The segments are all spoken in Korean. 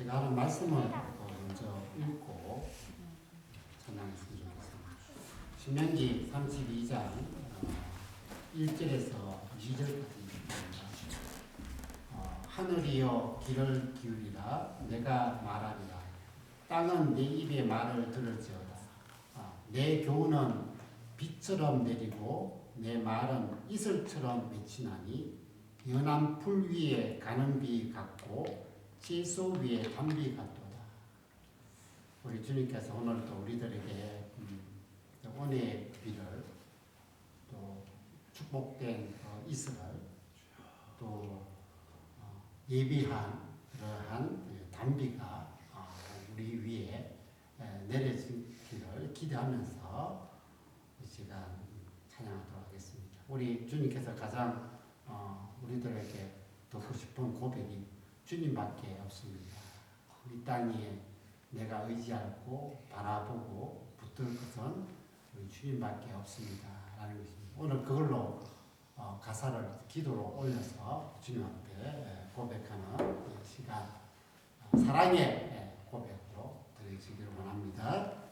제가 하는 말씀을 먼저 읽고 전하겠습니다. 신명기 32장 1절에서 2절까지 읽습니다. 하늘이여 귀를 기울이라 내가 말하리라. 땅은 내 입의 말을 들을지어다. 내 교훈은 비처럼 내리고 내 말은 이슬처럼 맺히나니 연한 풀 위에 가는 비 같고 채소 위에 단비 같도다. 우리 주님께서 오늘도 우리들에게 은혜의 비를 또 축복된 이슬을 또 예비한 그러한 단비가 우리 위에 내려지기를 기대하면서 이 시간 찬양하도록 하겠습니다. 우리 주님께서 가장 우리들에게 듣고 싶은 고백이 주님밖에 없습니다. 이 땅에 내가 의지하고 바라보고 붙들 것은 우리 주님밖에 없습니다. 라는 것입니다. 오늘 그걸로 가사를 기도로 올려서 주님 앞에 고백하는 시간, 사랑의 고백으로 드리시기를 원합니다.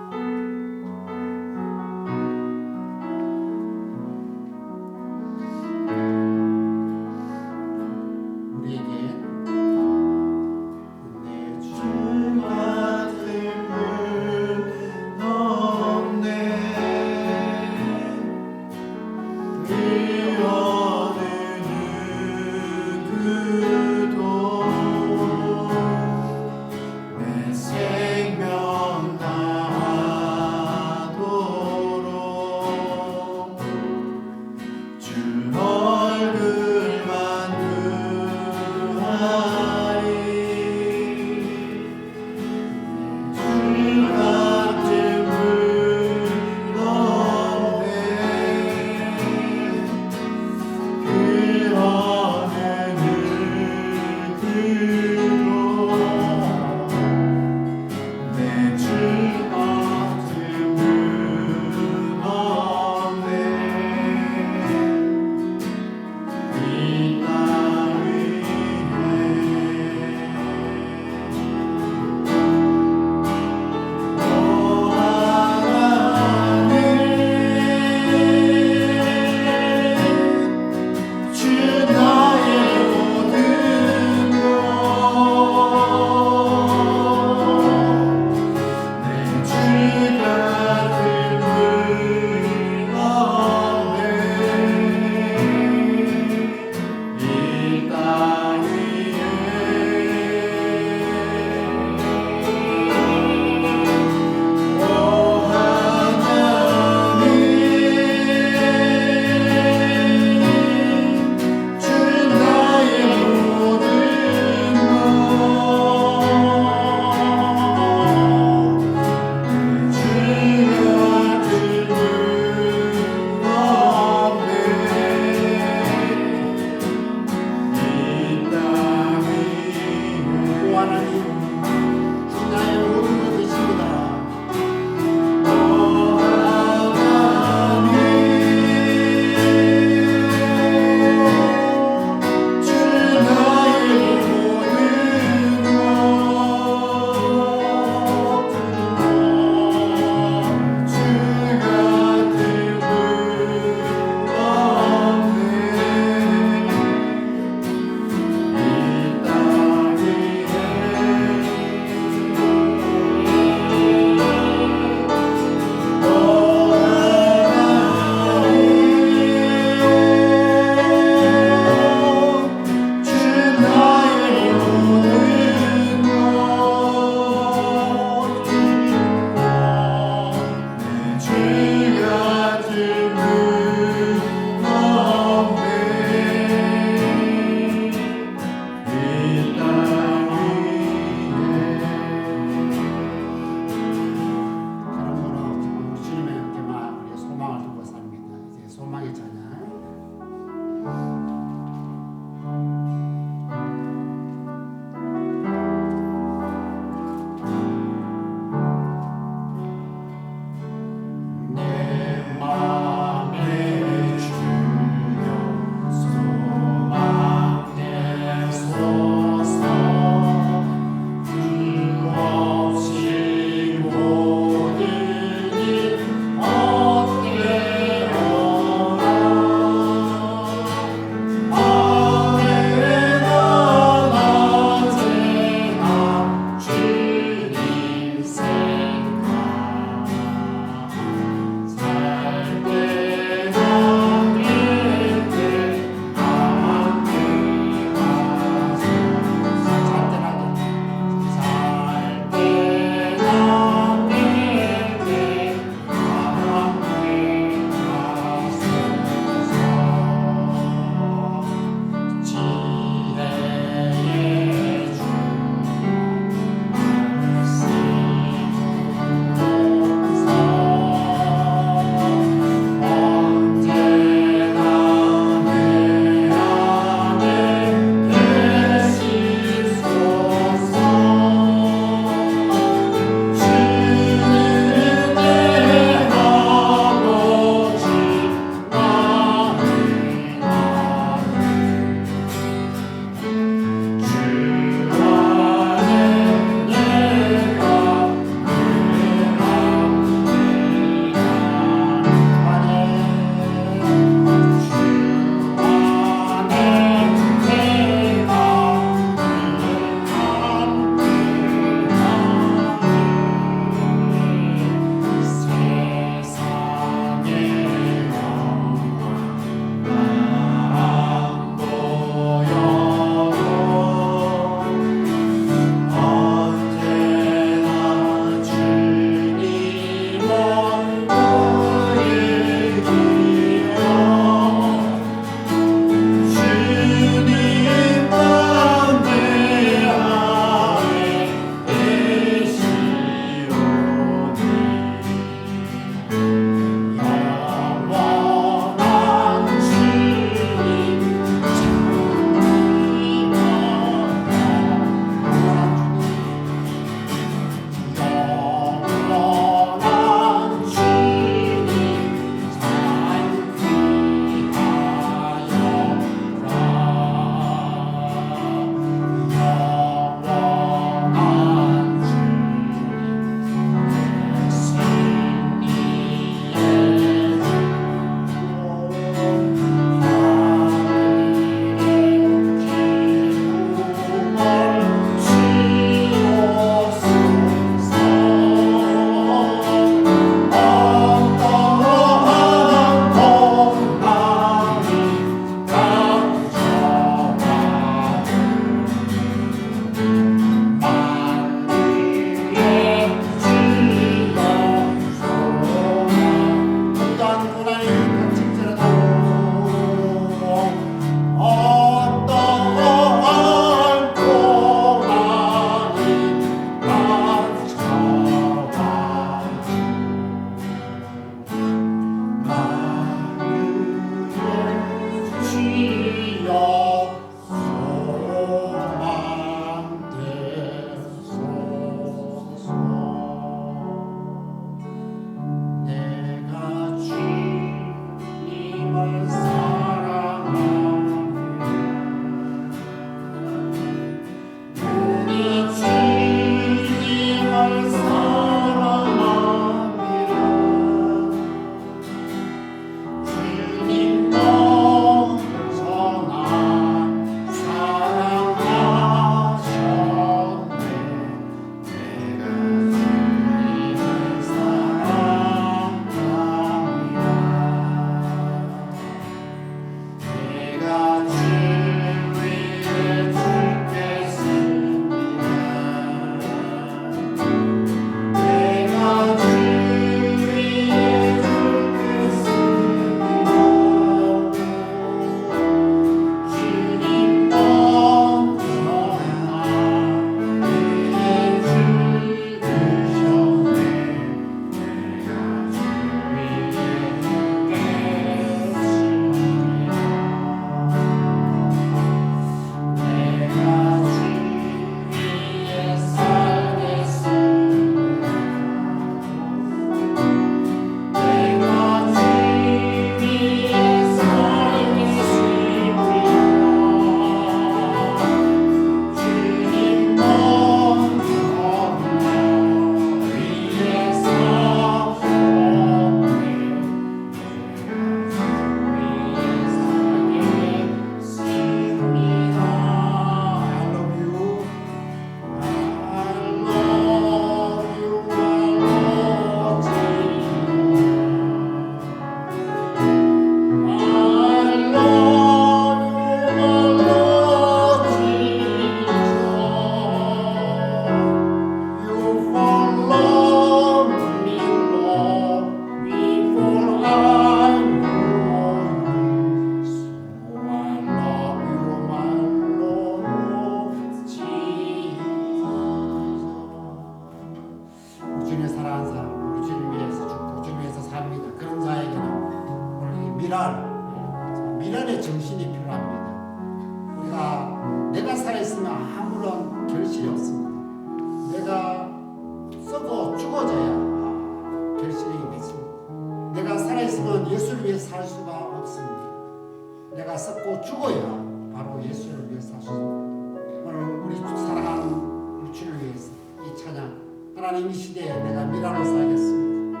하나님 이 시대에 내가 미라로 살겠습니다.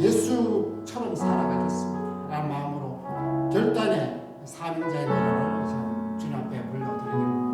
예수처럼 살아가겠습니다. 라는 마음으로 결단의 사명자의 노래를 주님 앞에 불러드리는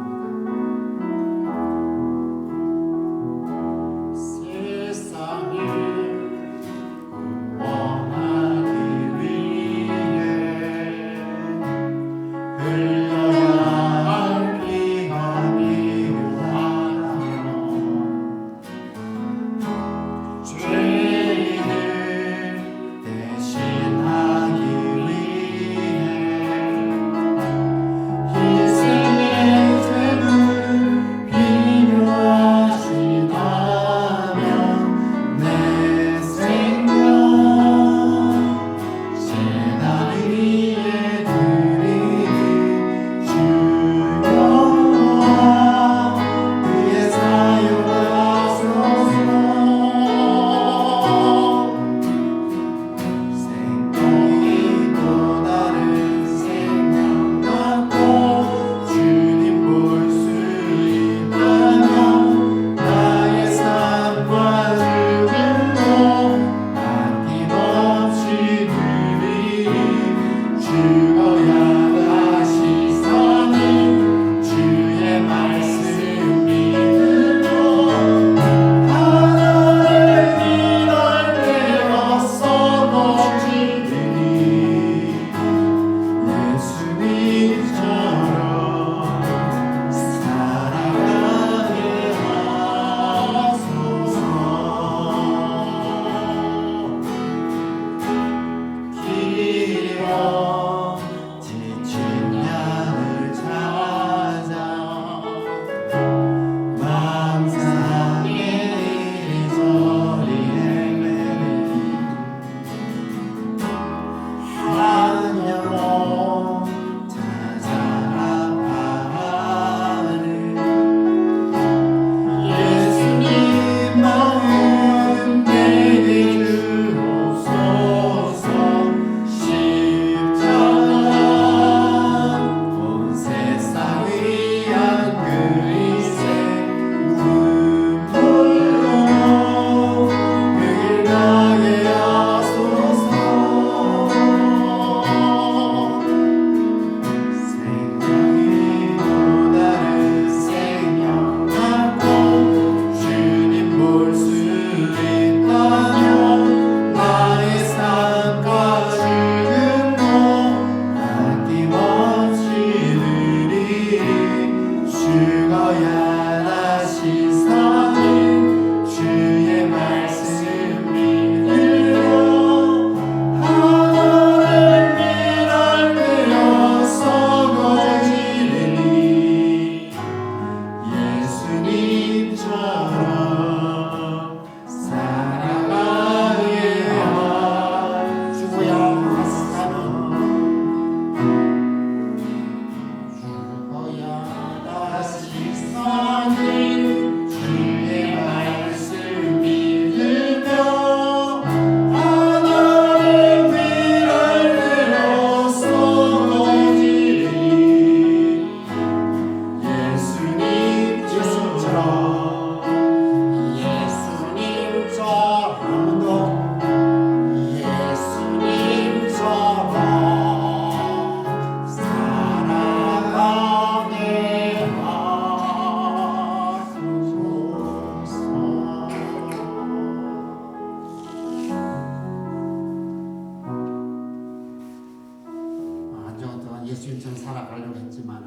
예수님처럼 살아가려고 했지만은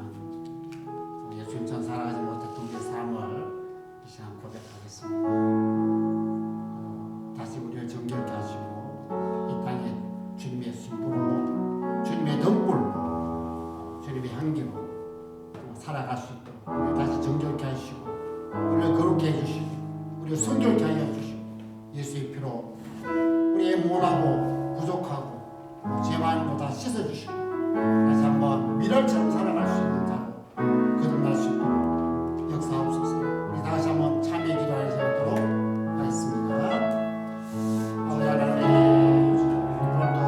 예수님처럼 살아가지 못했던 우리의 삶을 이 시간 고백하겠습니다. 다시 우리를 정결케 하시고 이 땅에 주님의 순부로 주님의 등불로 주님의 향기로 살아갈 수 있도록 우리를 다시 정결케 하시고 우리를 거룩케 해주시고 우리를 순결케 하여 주시고 예수의 피로 우리의 모나고 부족하고 죄 많은 거 다 씻어주시고 다시 한번 미랄처럼 살아갈 수 있는 자로 거듭날 수 있도록 역사하옵소서. 우리 다시 한번 참여 기도하는 시간 갖도록 하겠습니다. 아버지 하나님, 오늘도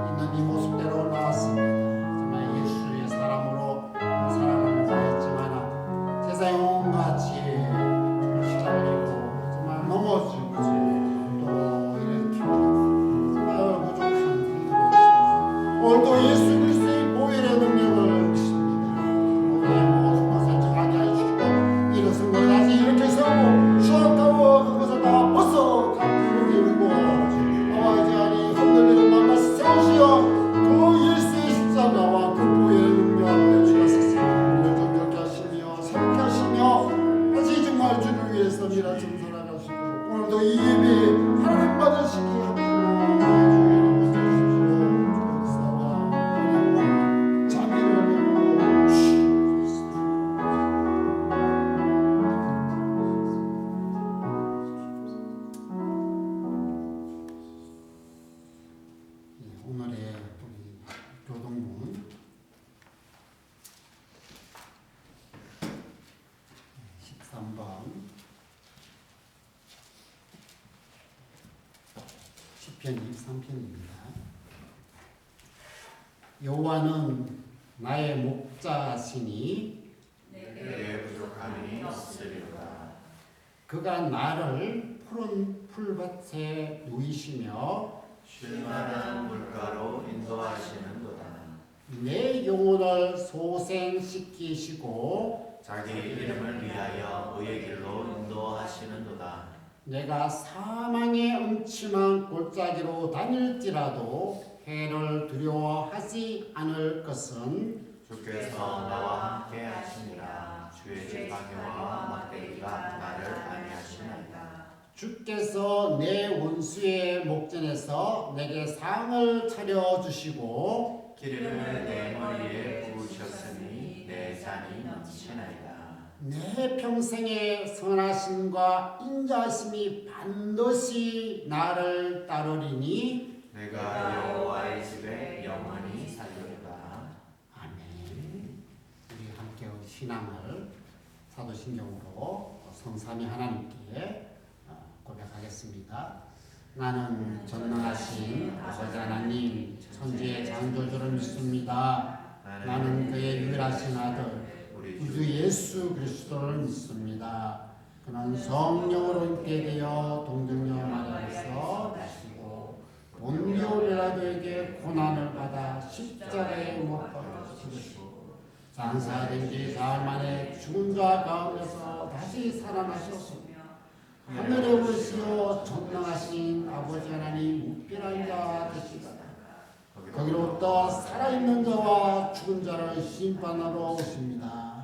있는 이 모습대로 나왔습니다. 정말 예수의 사람으로 살아가는 자였지만 세상에 온갖 지혜를 시달리고 정말 넘어져 시편 23편입니다. 여호와는 나의 목자시니 내게 부족함이 없으리로다. 그가 나를 푸른 풀밭에 누이시며 쉴만한 물가로 인도하시는도다. 내 영혼을 소생시키시고 자기 이름을 위하여 의의 길로 인도하시는도다. 내가 사망의 음침한 골짜기로 다닐지라도 해를 두려워하지 않을 것은 주께서 나와 함께 하시니라. 주의 지팡이와 막대기가 나를 안위하시나이다. 주께서 내 원수의 목전에서 내게 상을 차려주시고 기름을 내 머리에 부으셨으니 내 잔이 넘치나이다. 내 평생의 선하심과 인자하심이 반드시 나를 따르리니 내가 여호와의 집에 영원히 살리리다. 아멘. 우리 함께 우리 신앙을 사도신경으로 성삼위 하나님께 고백하겠습니다. 나는 전능하신 아버지 하나님 천지의 창조주를 믿습니다. 나는 그의 유일하신 아들 우리 주 예수 그리스도를 믿습니다. 그는 성령으로 있게 되어 동정녀 마리아에서 나시고 본디오 빌라도에게 고난을 받아 십자가에 못 박혀 죽으시고 장사된 지 사흘 만에 죽은 자 가운데서 다시 살아나셨으며 하늘에 오르시어 전능하신 아버지 하나님 무비한 자 되시다가 거기로부터 살아있는 자와 죽은 자를 심판하러 오십니다.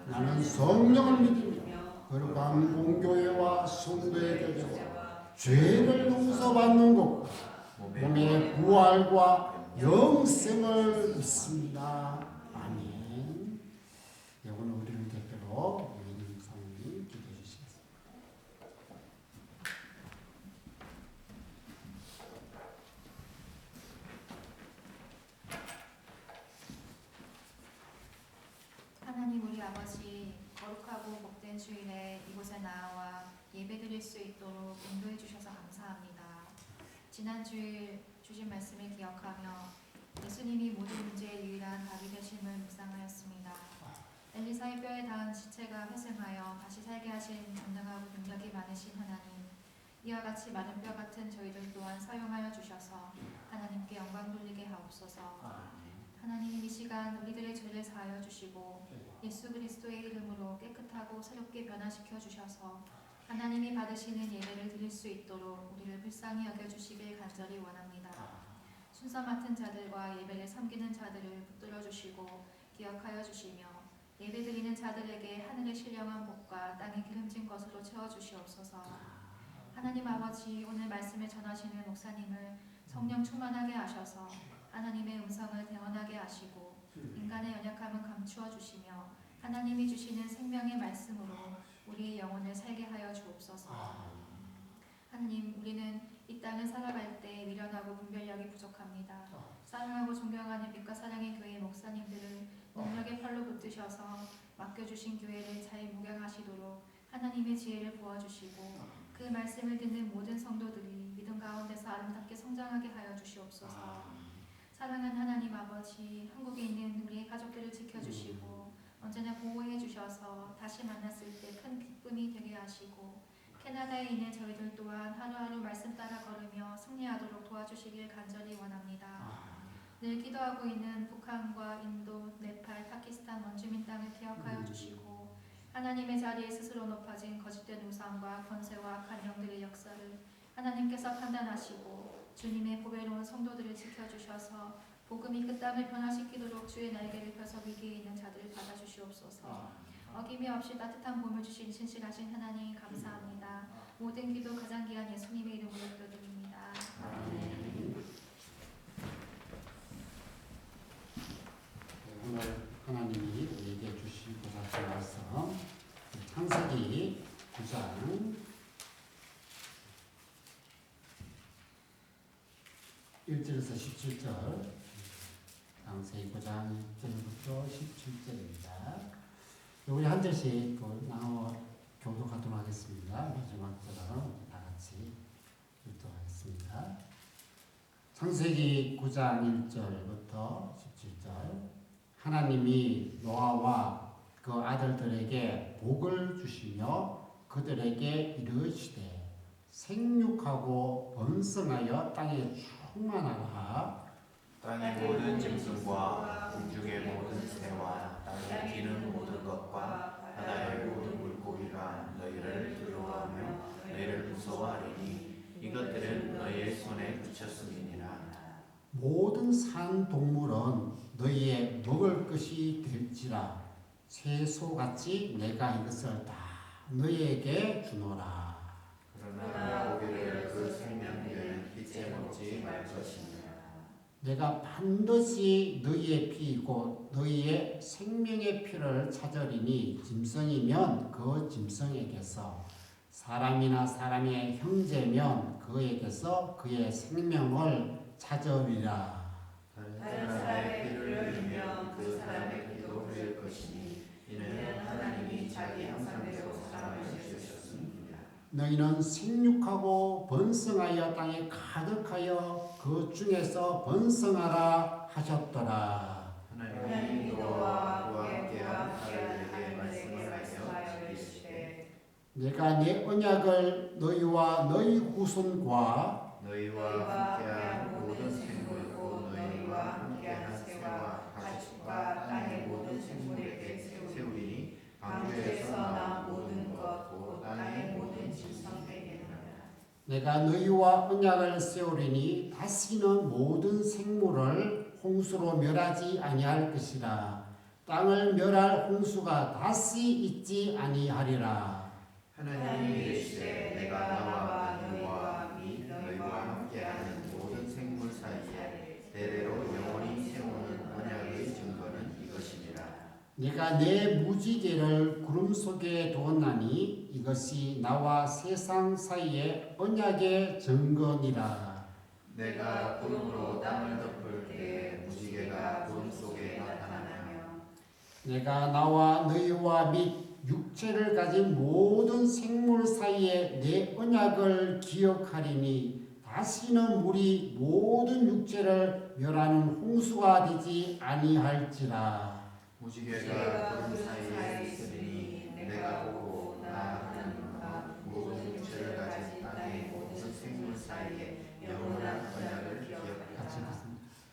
나는 성령을 믿으며 거룩한 공교회와 성도의 교제와 죄를 용서받는 것과 몸의 부활과 영생을 믿습니다. 아멘. 네, 오늘 우리를 대표로 우리 성님 기도해 주시겠습니다. 하나님 우리 아버지, 거룩하고 복된 주일에 이곳에 나와 예배드릴 수 있도록 인도해 주셔서 감사합니다. 지난 주일 주신 말씀을 기억하며 예수님이 모든 문제의 유일한 답이 되심을 묵상하였습니다. 엘리사의 뼈에 닿은 시체가 회생하여 다시 살게 하신 전능하고 능력이 많으신 하나님, 이와 같이 마른 뼈 같은 저희들 또한 사용하여 주셔서 하나님께 영광 돌리게 하옵소서. 하나님 이 시간 우리들의 죄를 사하여 주시고 예수 그리스도의 이름으로 깨끗하고 새롭게 변화시켜 주셔서 하나님이 받으시는 예배를 드릴 수 있도록 우리를 불쌍히 여겨주시길 간절히 원합니다. 순서 맡은 자들과 예배를 섬기는 자들을 붙들어 주시고 기억하여 주시며 예배 드리는 자들에게 하늘의 신령한 복과 땅의 기름진 것으로 채워주시옵소서. 하나님 아버지, 오늘 말씀을 전하시는 목사님을 성령 충만하게 하셔서 하나님의 음성을 대언하게 하시고 인간의 연약함을 감추어 주시며 하나님이 주시는 생명의 말씀으로 우리의 영혼을 살게 하여 주옵소서. 하나님, 우리는 이 땅을 살아갈 때 미련하고 분별력이 부족합니다. 사랑하고 존경하는 빛과 사랑의 교회 목사님들을 능력의 팔로 붙드셔서 맡겨주신 교회를 잘 목양하시도록 하나님의 지혜를 부어주시고 그 말씀을 듣는 모든 성도들이 믿음 가운데서 아름답게 성장하게 하여 주시옵소서. 사랑하는 하나님 아버지, 한국에 있는 우리의 가족들을 지켜주시고 언제나 보호해 주셔서 다시 만났을 때 큰 기쁨이 되게 하시고 캐나다에 있는 저희들 또한 하루하루 말씀 따라 걸으며 승리하도록 도와주시길 간절히 원합니다. 늘 기도하고 있는 북한과 인도, 네팔, 파키스탄 원주민 땅을 기억하여 주시고 하나님의 자리에 스스로 높아진 거짓된 우상과 권세와 악한 영들의 역사를 하나님께서 판단하시고 주님의 보배로운 성도들을 지켜주셔서 복음이 그 땅을 변화시키도록 주의 날개를 펴서 위기에 있는 자들을 받아주시옵소서. 어김이 없이 따뜻한 봄을 주신 신실하신 하나님 감사합니다. 모든 기도 가장 귀한 예수님의 이름으로 기도드립니다. 오늘 하나님이 우리에게 주시고자 하신 말씀 창세기 9장 1절에서 17절, 창세기 9장 1절부터 17절입니다. 우리 한 절씩 나눠 교독하도록 하겠습니다. 마지막 절은 다 같이 교독하겠습니다. 창세기 9장 1절부터 17절 하나님이 노아와 그 아들들에게 복을 주시며 그들에게 이르시되 생육하고 번성하여 땅에 충만하라. 땅의 모든 짐승과 공중의 모든 새와 땅에 기는 모든 것과 바다의 모든 물고기가 너희를 두려워하며 너희를 무서워하리니 이것들은 너희의 손에 붙였음이니라. 모든 산 동물은 너희의 먹을 것이 될지라 채소같이 내가 이것을 다 너희에게 주노라. 그러나 고기를 그 생명되는 빛에 먹지 말 것이니라. 내가 반드시 너희의 피이고 너희의 생명의 피를 찾으리니 짐승이면 그 짐승에게서 사람이나 사람의 형제면 그에게서 그의 생명을 찾으리라. 다른 사람의 피를 흘리면 그 사람의 피도 흘릴 것이니 이는 하나님이 자기 형상대로 사람을 지으셨습니다. 너희는 생육하고 번성하여 땅에 가득하여 그 중에서 번성하라 하셨더라. 하나님이 노아와 그와 함께한 아들에게 말씀하여 이르시되 내가 내 언약을 너희와 너희 후손과 너희와 함께한 모든 생물고 너희와 함께한 새와 가축과 땅의 모든 생물에게 세우리니 방주에서 나온 모든 것 곧 땅의 모든 짐승에게니라. 내가 너희와 언약을 세우리니 다시는 모든 생물을 홍수로 멸하지 아니할 것이라. 땅을 멸할 홍수가 다시 있지 아니하리라. 하나님이 이르시되 내가 나와 너희와 및 너희와 함께하는 모든 생물 사이에 대대로 영원히 세우는 언약의 증거는 이것이니라. 내가 내 무지개를 구름 속에 두었나니 이것이 나와 세상 사이의 언약의 증거니라. 내가 구름으로 땅을 덮을 때에 무지개가 구름 속에 나타나며 내가 나와 너희와 및 육체를 가진 모든 생물 사이에 내 언약을 기억하리니 다시는 물이 모든 육체를 멸하는 홍수가 되지 아니할지라. 무지개가 구름 사이에 있으니 내가 보고 나 하나님과 모든 육체를 가진 땅의 모든 생물 사이에 영원한 언약을 기억하라.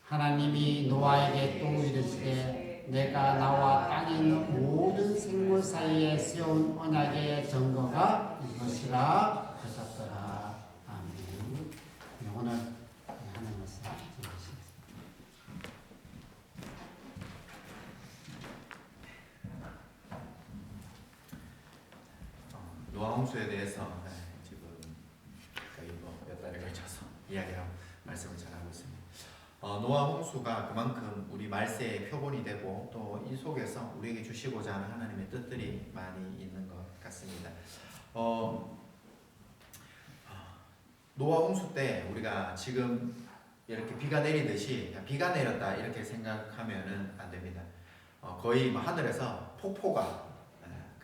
하나님이 노아에게 또 이르시되 내가 나와 땅에 있는 모든 생물 사이에 세운 언약의 증거가 이것이라 하셨더라. 아멘. 네, 오늘 하나님 말씀 들으시겠습니다. 노아 홍수에 대해서 지금 거의 몇 달에 걸쳐서 이야기하고 말씀을 전하고 있습니다. 노아 홍수가 그만큼 우리 말세의 표본이 되고 또 이 속에서 우리에게 주시고자 하는 하나님의 뜻들이 많이 있는 것 같습니다. 노아 홍수 때 우리가 지금 이렇게 비가 내리듯이 비가 내렸다 이렇게 생각하면은 안 됩니다. 거의 하늘에서 폭포가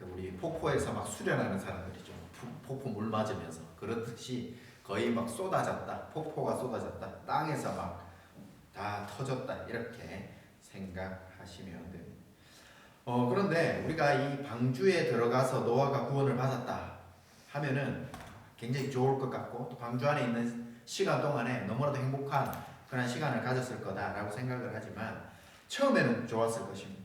우리 폭포에서 막 수련하는 사람들이죠. 폭포 물 맞으면서 그렇듯이 거의 막 쏟아졌다. 폭포가 쏟아졌다. 땅에서 막 다 터졌다. 이렇게 생각하시면 됩니다. 그런데 우리가 이 방주에 들어가서 노아가 구원을 받았다 하면은 굉장히 좋을 것 같고 또 방주 안에 있는 시간 동안에 너무나도 행복한 그런 시간을 가졌을 거다라고 생각을 하지만 처음에는 좋았을 것입니다.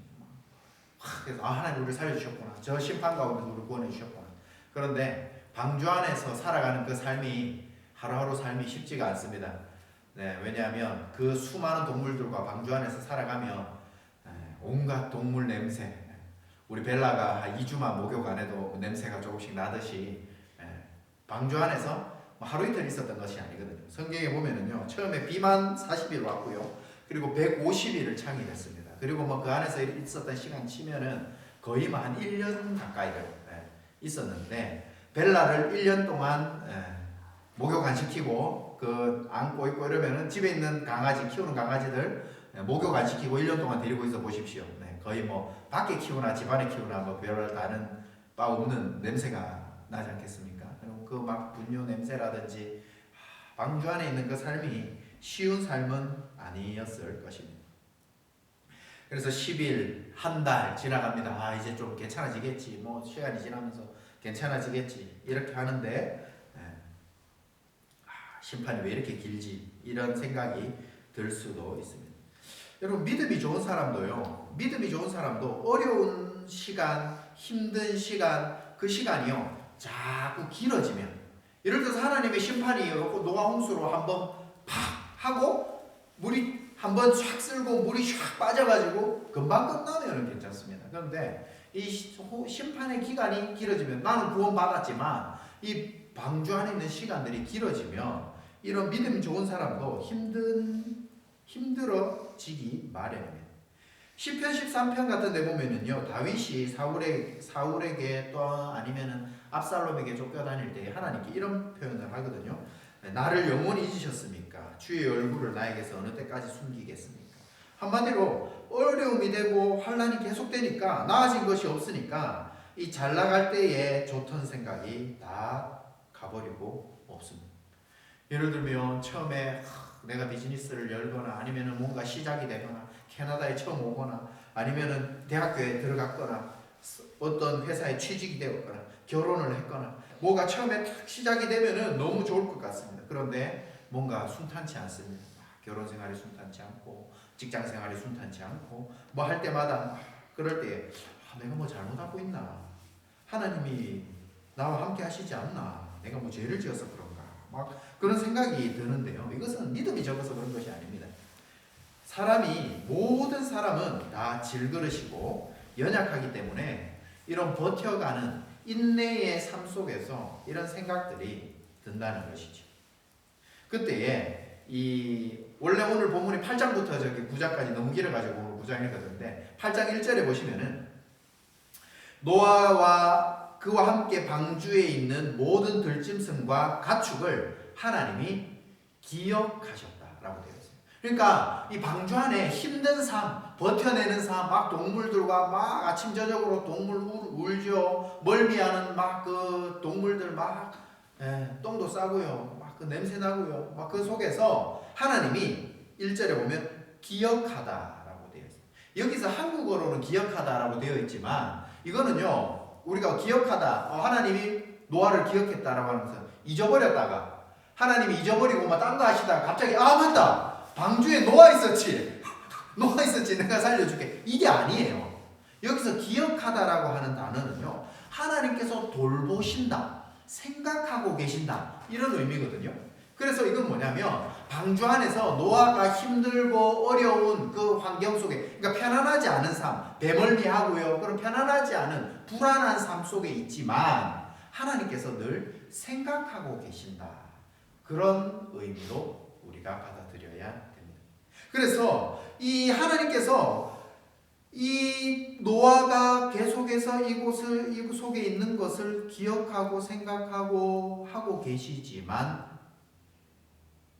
그래서 하나님 우리를 살려주셨구나. 저 심판 가운데서 우리를 구원해 주셨구나. 그런데 방주 안에서 살아가는 그 삶이 하루하루 삶이 쉽지가 않습니다. 네, 왜냐하면 그 수많은 동물들과 방주 안에서 살아가며 온갖 동물 냄새, 우리 벨라가 한 2주만 목욕 안 해도 냄새가 조금씩 나듯이 방주 안에서 하루 이틀 있었던 것이 아니거든요. 성경에 보면은요, 처음에 비만 40일 왔고요, 그리고 150일을 창의했습니다. 그리고 그 안에서 있었던 시간 치면은 거의 한 1년 가까이를 있었는데 벨라를 1년 동안 목욕 안 시키고 안고 있고 이러면은 집에 있는 강아지 키우는 강아지들 목욕 안 시키고 1년 동안 데리고 있어 보십시오. 거의 밖에 키우나 집안에 키우나 별을 다른 바 없는 냄새가 나지 않겠습니까? 그리고 그 막 분뇨 냄새라든지 방주 안에 있는 그 삶이 쉬운 삶은 아니었을 것입니다. 그래서 10일, 한 달 지나갑니다. 아, 이제 좀 괜찮아지겠지. 뭐 시간이 지나면서 괜찮아지겠지. 이렇게 하는데 심판이 왜 이렇게 길지? 이런 생각이 들 수도 있습니다. 여러분, 믿음이 좋은 사람도요. 믿음이 좋은 사람도 어려운 시간, 힘든 시간, 그 시간이요. 자꾸 길어지면, 예를 들어서 하나님의 심판이 노아 홍수로 한번 팍 하고 물이 한번 쫙 쓸고 물이 쫙 빠져가지고 금방 끝나면 괜찮습니다. 그런데 이 심판의 기간이 길어지면, 나는 구원받았지만 이 방주 안에 있는 시간들이 길어지면 이런 믿음 좋은 사람도 힘들어지기 마련입니다. 시편 13편 같은 데 보면은요, 다윗이 사울에게 또 아니면은 압살롬에게 쫓겨다닐 때 하나님께 이런 표현을 하거든요. 나를 영원히 잊으셨습니까? 주의 얼굴을 나에게서 어느 때까지 숨기겠습니까? 한마디로 어려움이 되고 환난이 계속되니까, 나아진 것이 없으니까 이 잘 나갈 때에 좋던 생각이 다 가버리고 없습니다. 예를 들면 처음에 내가 비즈니스를 열거나 아니면 뭔가 시작이 되거나 캐나다에 처음 오거나 아니면 대학교에 들어갔거나 어떤 회사에 취직이 되었거나 결혼을 했거나 뭐가 처음에 딱 시작이 되면은 너무 좋을 것 같습니다. 그런데 뭔가 순탄치 않습니다. 결혼 생활이 순탄치 않고 직장 생활이 순탄치 않고 뭐 할 때마다 그럴 때 내가 뭐 잘못하고 있나? 하나님이 나와 함께 하시지 않나? 내가 뭐 죄를 지어서 그런가? 막 그런 생각이 드는데요. 이것은 믿음이 적어서 그런 것이 아닙니다. 모든 사람은 다 질그릇이고 연약하기 때문에 이런 버텨가는 인내의 삶 속에서 이런 생각들이 든다는 것이죠. 그때에 원래 오늘 본문이 8장부터 저기 9장까지 너무 길어가지고 9장 읽었는데 8장 1절에 보시면은 노아와 그와 함께 방주에 있는 모든 들짐승과 가축을 하나님이 기억하셨다라고 되어 있어요. 그러니까 이 방주 안에 힘든 삶, 버텨내는 삶, 막 동물들과 막 아침 저녁으로 동물 울죠. 멀미하는 막 그 동물들 막 똥도 싸고요. 막 그 냄새 나고요. 막 그 속에서 하나님이 1절에 보면 기억하다라고 되어 있어요. 여기서 한국어로는 기억하다라고 되어 있지만 이거는요, 우리가 기억하다, 하나님이 노아를 기억했다라고 하면서 잊어버렸다가 하나님이 잊어버리고 막 딴 거 하시다가 갑자기 맞다, 방주에 노아 있었지 내가 살려줄게, 이게 아니에요. 여기서 기억하다라고 하는 단어는요, 하나님께서 돌보신다, 생각하고 계신다, 이런 의미거든요. 그래서 이건 뭐냐면 방주 안에서 노아가 힘들고 어려운 그 환경 속에, 그러니까 편안하지 않은 삶, 배멀미하고요, 그런 편안하지 않은 불안한 삶 속에 있지만 하나님께서 늘 생각하고 계신다, 그런 의미로 우리가 받아들여야 됩니다. 그래서 이 하나님께서 이 노아가 계속해서 이곳 속에 있는 것을 기억하고 생각하고 하고 계시지만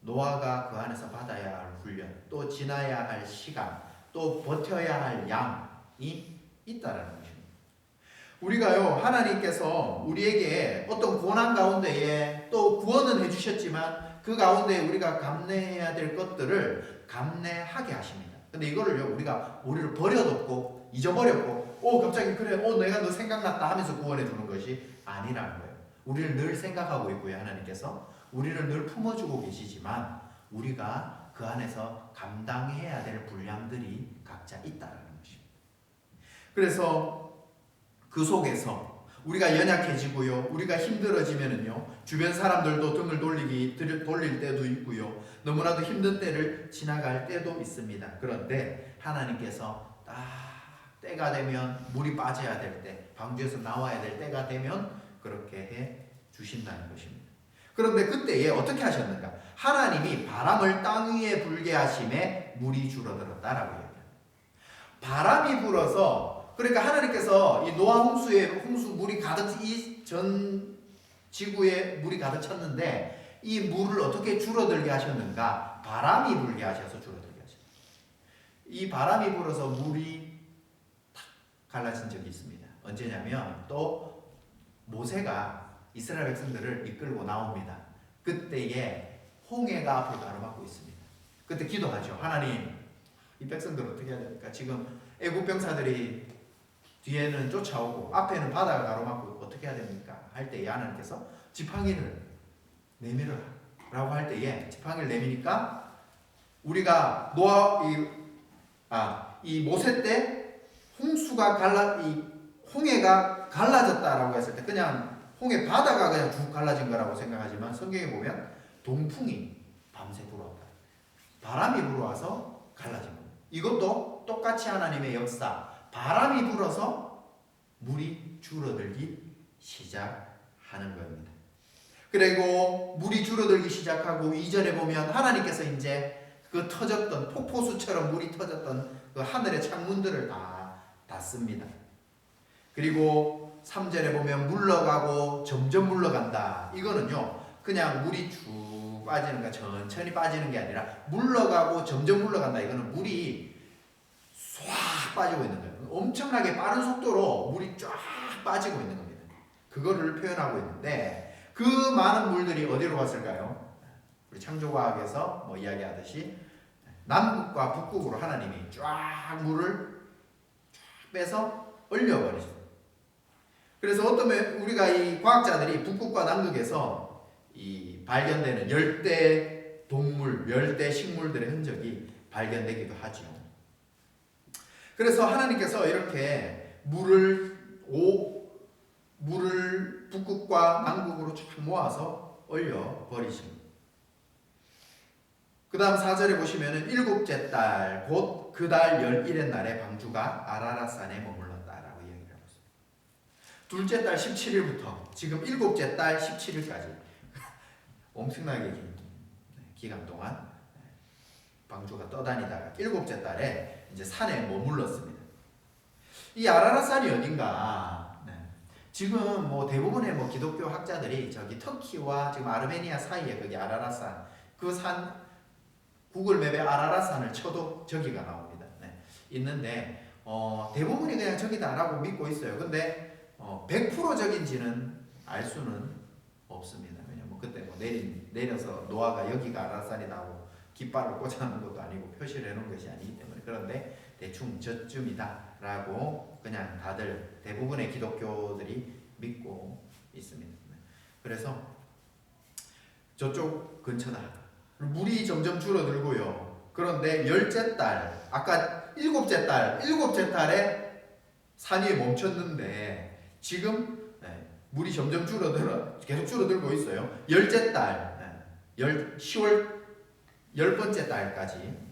노아가 그 안에서 받아야 할 훈련, 또 지나야 할 시간, 또 버텨야 할 양이 있다라는 것입니다. 우리가요, 하나님께서 우리에게 어떤 고난 가운데에 또 구원은 해주셨지만 그 가운데 우리가 감내해야 될 것들을 감내하게 하십니다. 근데 이거를요, 우리를 버려뒀고 잊어버렸고 갑자기 그래 내가 너 생각났다 하면서 구원해 주는 것이 아니라는 거예요. 우리를 늘 생각하고 있고요, 하나님께서 우리를 늘 품어주고 계시지만 우리가 그 안에서 감당해야 될 분량들이 각자 있다는 것입니다. 그래서 그 속에서 우리가 연약해지고요, 우리가 힘들어지면은요, 주변 사람들도 등을 돌릴 때도 있고요, 너무나도 힘든 때를 지나갈 때도 있습니다. 그런데 하나님께서 딱 때가 되면, 물이 빠져야 될 때, 방주에서 나와야 될 때가 되면 그렇게 해 주신다는 것입니다. 그런데 그때에 어떻게 하셨는가? 하나님이 바람을 땅 위에 불게 하심에 물이 줄어들었다라고 얘기합니다. 바람이 불어서, 그러니까 하나님께서 이 노아 홍수 물이 가득, 전 지구에 물이 가득 찼는데 이 물을 어떻게 줄어들게 하셨는가? 바람이 불게 하셔서 줄어들게 하셨습니다. 이 바람이 불어서 물이 탁 갈라진 적이 있습니다. 언제냐면 또 모세가 이스라엘 백성들을 이끌고 나옵니다. 그때에 홍해가 앞을 가로막고 있습니다. 그때 기도하죠. 하나님, 이 백성들 어떻게 해야 됩니까? 지금 애국 병사들이 뒤에는 쫓아오고 앞에는 바다가 가로막고 어떻게 해야 됩니까? 할 때에 하나님께서 지팡이를 내밀어라 라고 할 때에 지팡이를 내미니까 우리가 이 모세 때 홍해가 갈라졌다라고 했을 때 그냥 홍해 바다가 그냥 쭉 갈라진 거라고 생각하지만 성경에 보면 동풍이 밤새 불어왔다. 바람이 불어와서 갈라진 겁니다. 이것도 똑같이 하나님의 역사. 바람이 불어서 물이 줄어들기 시작하는 겁니다. 그리고 물이 줄어들기 시작하고 이전에 보면 하나님께서 이제 그 터졌던 폭포수처럼 물이 터졌던 그 하늘의 창문들을 다 닫습니다. 그리고 3절에 보면 물러가고 점점 물러간다. 이거는요 그냥 물이 쭉 빠지는 거 천천히 빠지는 게 아니라 물러가고 점점 물러간다. 이거는 물이 쏴 빠지고 있는 거예요. 엄청나게 빠른 속도로 물이 쫙 빠지고 있는 겁니다. 그거를 표현하고 있는데 그 많은 물들이 어디로 갔을까요? 우리 창조과학에서 이야기하듯이 남극과 북극으로 하나님이 쫙 물을 쫙 빼서 얼려버리죠. 그래서 어쩌면 우리가 이 과학자들이 북극과 남극에서 이 발견되는 열대 동물, 열대 식물들의 흔적이 발견되기도 하죠. 그래서 하나님께서 이렇게 물을 북극과 남극으로 쫙 모아서 얼려버리십니다. 그 다음 4절에 보시면은 일곱째 달 곧 그 달 11의 날에 방주가 아라랏산에 머물렀다라고 이야기를 하고 있습니다. 둘째 달 17일부터 지금 일곱째 달 17일까지 엄청나게 긴 기간 동안 방주가 떠다니다가 일곱째 달에 이제 산에 머물렀습니다. 이 아라랏산이 어딘가? 지금 대부분의 기독교 학자들이 저기 터키와 지금 아르메니아 사이에 거기 아라랏산 그 산 구글맵에 아라랏산을 쳐도 저기가 나옵니다. 있는데 대부분이 그냥 저기다라고 믿고 있어요. 근데 100% 저긴지는 알 수는 없습니다. 왜냐면 그때 내려서 노아가 여기가 아라랏산이라고 깃발을 꽂아놓은 것도 아니고 표시를 해놓은 것이 아니기 때문에 그런데 대충 저쯤이다라고 그냥 다들 대부분의 기독교들이 믿고 있습니다. 그래서 저쪽 근처다. 물이 점점 줄어들고요. 그런데 열째 달, 아까 일곱째 달에 산 위에 멈췄는데 지금 물이 점점 계속 줄어들고 있어요. 열째 달, 10월 10번째 달까지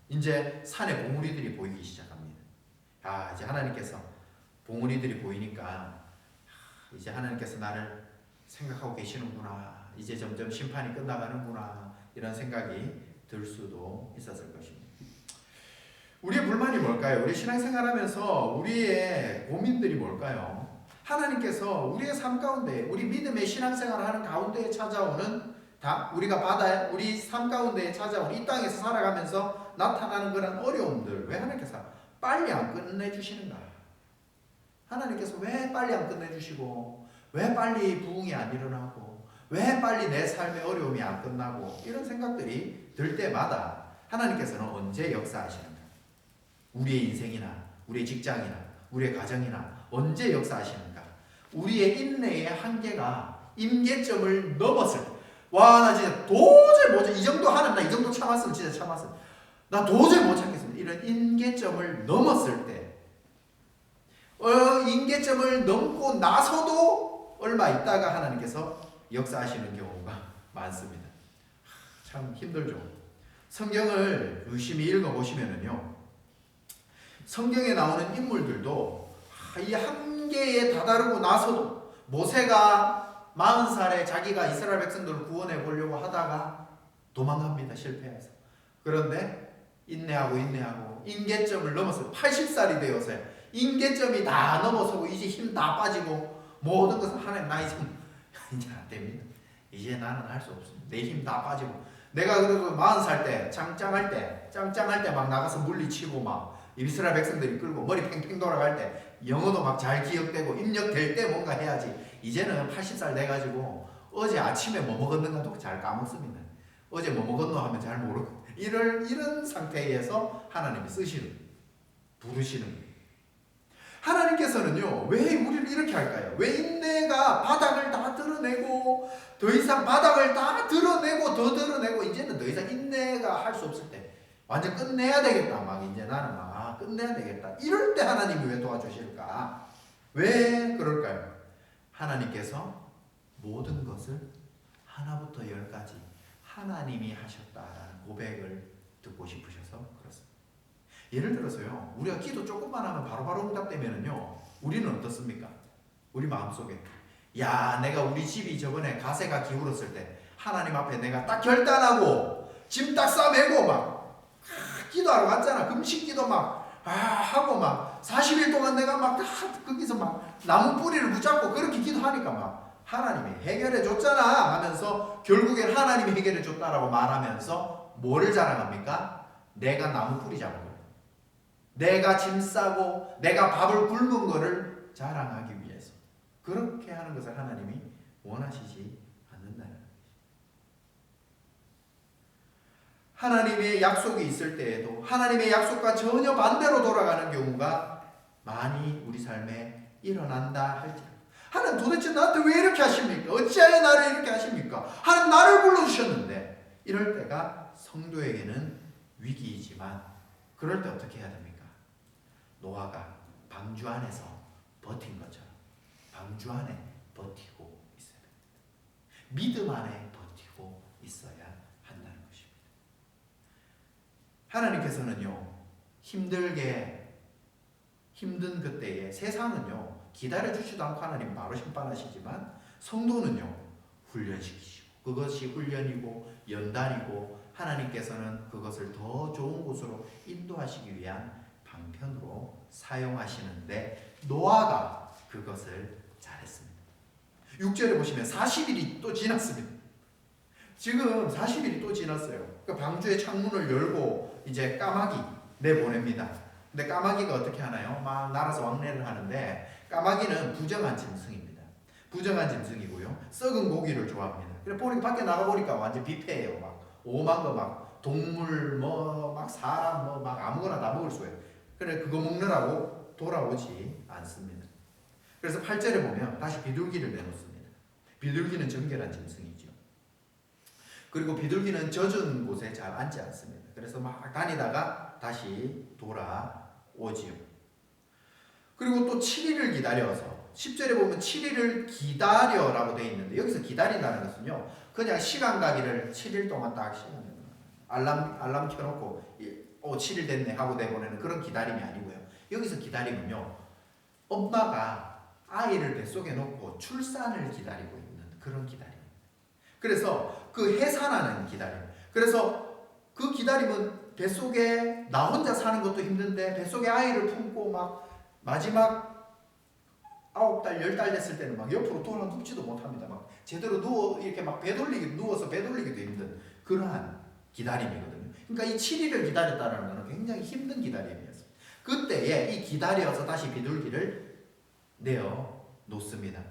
이제 산에 봉우리들이 보이기 시작합니다. 이제 하나님께서 봉우리들이 보이니까 이제 하나님께서 나를 생각하고 계시는구나. 이제 점점 심판이 끝나가는구나. 이런 생각이 들 수도 있었을 것입니다. 우리의 불만이 뭘까요? 우리 신앙생활하면서 우리의 고민들이 뭘까요? 하나님께서 우리의 삶 가운데, 우리 믿음의 신앙생활을 하는 가운데에 찾아오는 우리 삶 가운데에 찾아오는 이 땅에서 살아가면서 나타나는 그런 어려움들, 왜 하나님께서 빨리 안 끝내주시는가? 하나님께서 왜 빨리 안 끝내주시고, 왜 빨리 부흥이 안 일어나고, 왜 빨리 내 삶의 어려움이 안 끝나고, 이런 생각들이 들 때마다 하나님께서는 언제 역사하시는가? 우리의 인생이나 우리의 직장이나 우리의 가정이나 언제 역사하시는가? 우리의 인내의 한계가 임계점을 넘었을 때, 나 진짜 도저히 못 참겠어. 이 정도 하는 나 이 정도 참았으면 진짜 참았어. 나 도저히 못 참겠습니다. 이런 임계점을 넘었을 때, 임계점을 넘고 나서도 얼마 있다가 하나님께서 역사하시는 경우가 많습니다. 참 힘들죠. 성경을 유심히 읽어보시면은요, 성경에 나오는 인물들도 이 한계에 다다르고 나서도 모세가 40살에 자기가 이스라엘 백성들을 구원해 보려고 하다가 도망갑니다. 실패해서. 그런데 인내하고 임계점을 넘어서 80살이 되어서요. 임계점이 다 넘어서고 이제 힘 다 빠지고 모든 것은 하나님 나 이제 안 됩니다. 이제 나는 할 수 없습니다. 내 힘 다 빠지고 내가 그래도 40살 때 짱짱할 때 막 나가서 물리치고 막 이스라엘 백성들이 끌고 머리 팽팽 돌아갈 때 영어도 막 잘 기억되고 입력될 때 뭔가 해야지. 이제는 80살 돼가지고 어제 아침에 뭐 먹었는가도 잘 까먹습니다. 어제 뭐 먹었노 하면 잘 모르고 이런 상태에서 하나님이 부르시는 거예요. 하나님께서는요, 왜 우리를 이렇게 할까요? 왜 인내가 바닥을 다 드러내고, 더 이상 바닥을 다 드러내고, 더 드러내고, 이제는 더 이상 인내가 할 수 없을 때, 완전 끝내야 되겠다. 막, 이제 나는 막, 끝내야 되겠다. 이럴 때 하나님이 왜 도와주실까? 왜 그럴까요? 하나님께서 모든 것을 하나부터 열까지 하나님이 하셨다라는 고백을 듣고 싶으셔서 그렇습니다. 예를 들어서요, 우리가 기도 조금만 하면 바로바로 응답되면은요, 우리는 어떻습니까? 우리 마음속에, 야, 내가 우리 집이 저번에 가세가 기울었을 때 하나님 앞에 내가 딱 결단하고 짐 딱 싸매고 막 기도하러 갔잖아. 금식기도 막 하고 막 40일 동안 내가 막 거기서 막 나무 뿌리를 붙잡고 그렇게 기도하니까 막 하나님이 해결해 줬잖아 하면서 결국엔 하나님이 해결해 줬다라고 말하면서 뭐를 자랑합니까? 내가 나무 뿌리 잡은 거예요. 내가 짐 싸고 내가 밥을 굶은 거를 자랑하기 위해서 그렇게 하는 것을 하나님이 원하시지 않는다는 거예요. 하나님의 약속이 있을 때에도 하나님의 약속과 전혀 반대로 돌아가는 경우가 많이 우리 삶에 일어난다 할지라도 하나님 도대체 나한테 왜 이렇게 하십니까? 어찌하여 나를 이렇게 하십니까? 하나님 나를 불러주셨는데 이럴 때가 성도에게는 위기이지만 그럴 때 어떻게 해야 됩니까? 노아가 방주 안에서 버틴 것처럼 방주 안에 버티고 있어야 됩니다. 믿음 안에 버티고 있어야 한다는 것입니다. 하나님께서는요, 힘든 그때에 세상은요, 기다려주지도 않고 하나님 바로 심판하시지만 성도는요, 훈련시키시고 그것이 훈련이고 연단이고 하나님께서는 그것을 더 좋은 곳으로 인도하시기 위한 방편으로 사용하시는데 노아가 그것을 잘했습니다. 6절에 보시면 40일이 또 지났습니다. 지금 40일이 또 지났어요. 그 방주의 창문을 열고 이제 까마귀 내보냅니다. 근데 까마귀가 어떻게 하나요? 막 날아서 왕래를 하는데 까마귀는 부정한 짐승입니다. 부정한 짐승이고요. 썩은 고기를 좋아합니다. 그래 보니까 밖에 나가보니까 완전 뷔페예요. 막 오만 거 막 동물 막 사람 막 아무거나 다 먹을 수예요. 그래 그거 먹느라고 돌아오지 않습니다. 그래서 8절에 보면 다시 비둘기를 내놓습니다. 비둘기는 정결한 짐승이죠. 그리고 비둘기는 젖은 곳에 잘 앉지 않습니다. 그래서 막 다니다가 다시 돌아오지요. 그리고 또 7일을 기다려서 10절에 보면 7일을 기다려라고 되어 있는데 여기서 기다린다는 것은요, 그냥 시간 가기를 7일 동안 딱 시간 알람 켜놓고 7일 됐네 하고 내보내는 그런 기다림이 아니고요. 여기서 기다림은요, 엄마가 아이를 뱃속에 놓고 출산을 기다리고 있는 그런 기다림. 그래서 그 해산하는 기다림. 그래서 그 기다림은 뱃속에 나 혼자 사는 것도 힘든데 뱃속에 아이를 품고 막 마지막 9달, 10달 됐을 때는 막 옆으로 돌아 눕지도 못합니다. 막 제대로 이렇게 막 누워서 배돌리기도 힘든 그러한 기다림이거든요. 그러니까 이 7일을 기다렸다는 것은 굉장히 힘든 기다림이었어요. 그때에 이 기다려서 다시 비둘기를 내어 놓습니다.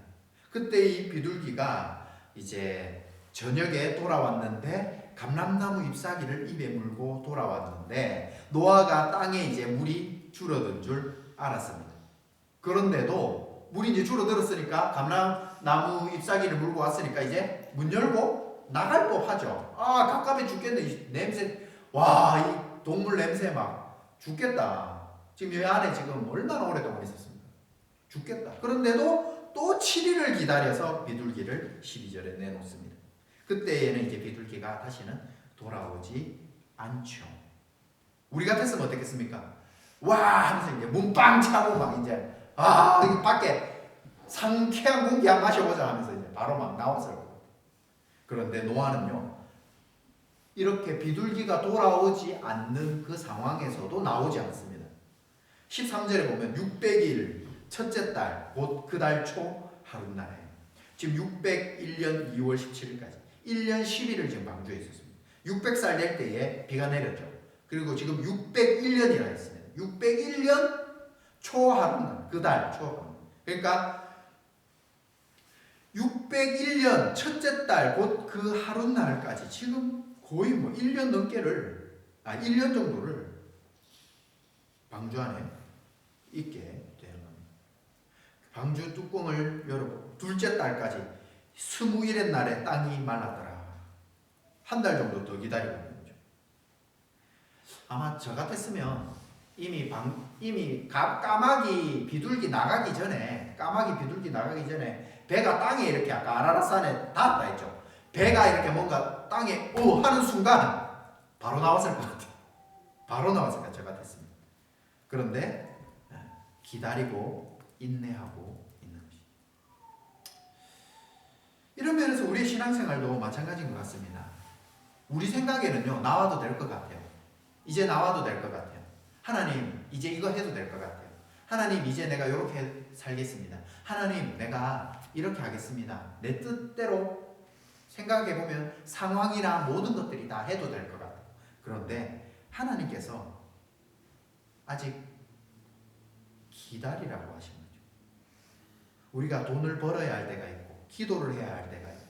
그때 이 비둘기가 이제 저녁에 돌아왔는데 감람나무 잎사귀를 입에 물고 돌아왔는데 노아가 땅에 이제 물이 줄어든 줄 알았습니다. 그런데도 물이 이제 줄어들었으니까 감람나무 잎사귀를 물고 왔으니까 이제 문 열고 나갈 법하죠. 갑갑해 죽겠네. 이 냄새, 와, 이 동물 냄새 막 죽겠다. 지금 이 안에 지금 얼마나 오랫동안 있었습니까? 죽겠다. 그런데도 또 7일을 기다려서 비둘기를 12절에 내놓습니다. 그때에는 이제 비둘기가 다시는 돌아오지 않죠. 우리 같았으면 어떻겠습니까? 와 하면서 이제 문빵 차고 막 이제 여기 밖에 상쾌한 공기 한 마셔보자 하면서 이제 바로 막 나왔어요. 그런데 노아는요, 이렇게 비둘기가 돌아오지 않는 그 상황에서도 나오지 않습니다. 13절에 보면 600일 첫째 달 곧 그 달 초 하룻날에 지금 601년 2월 17일까지 1년 10일을 지금 방주에 있었습니다. 600살 될 때에 비가 내렸죠. 그리고 지금 601년이라 했습니다. 601년 초 하룻날, 그 달 초 하룻날. 그러니까 601년 첫째 달 곧 그 하룻날까지 지금 거의 1년 넘게를 1년 정도를 방주 안에 있게 되는 겁니다. 방주 뚜껑을 열어보고 둘째 달까지 20일의 날에 땅이 말랐더라. 한 달 정도 더 기다리고 있는 거죠. 아마 저 같았으면 이미 까마귀 비둘기 나가기 전에 배가 땅에 이렇게 아까 아라라산에 닿았다 했죠. 배가 이렇게 뭔가 땅에 하는 순간 바로 나왔을 것 같아요. 바로 나왔을 것 같아요. 저 같았습니다. 그런데 기다리고 인내하고 있는 것이죠. 이런 면에서 우리의 신앙생활도 마찬가지인 것 같습니다. 우리 생각에는요, 나와도 될 것 같아요. 이제 나와도 될 것 같아요. 하나님, 이제 이거 해도 될 것 같아요. 하나님, 이제 내가 이렇게 살겠습니다. 하나님, 내가 이렇게 하겠습니다. 내 뜻대로 생각해보면 상황이나 모든 것들이 다 해도 될 것 같아요. 그런데 하나님께서 아직 기다리라고 하신 거죠. 우리가 돈을 벌어야 할 때가 있고, 기도를 해야 할 때가 있고,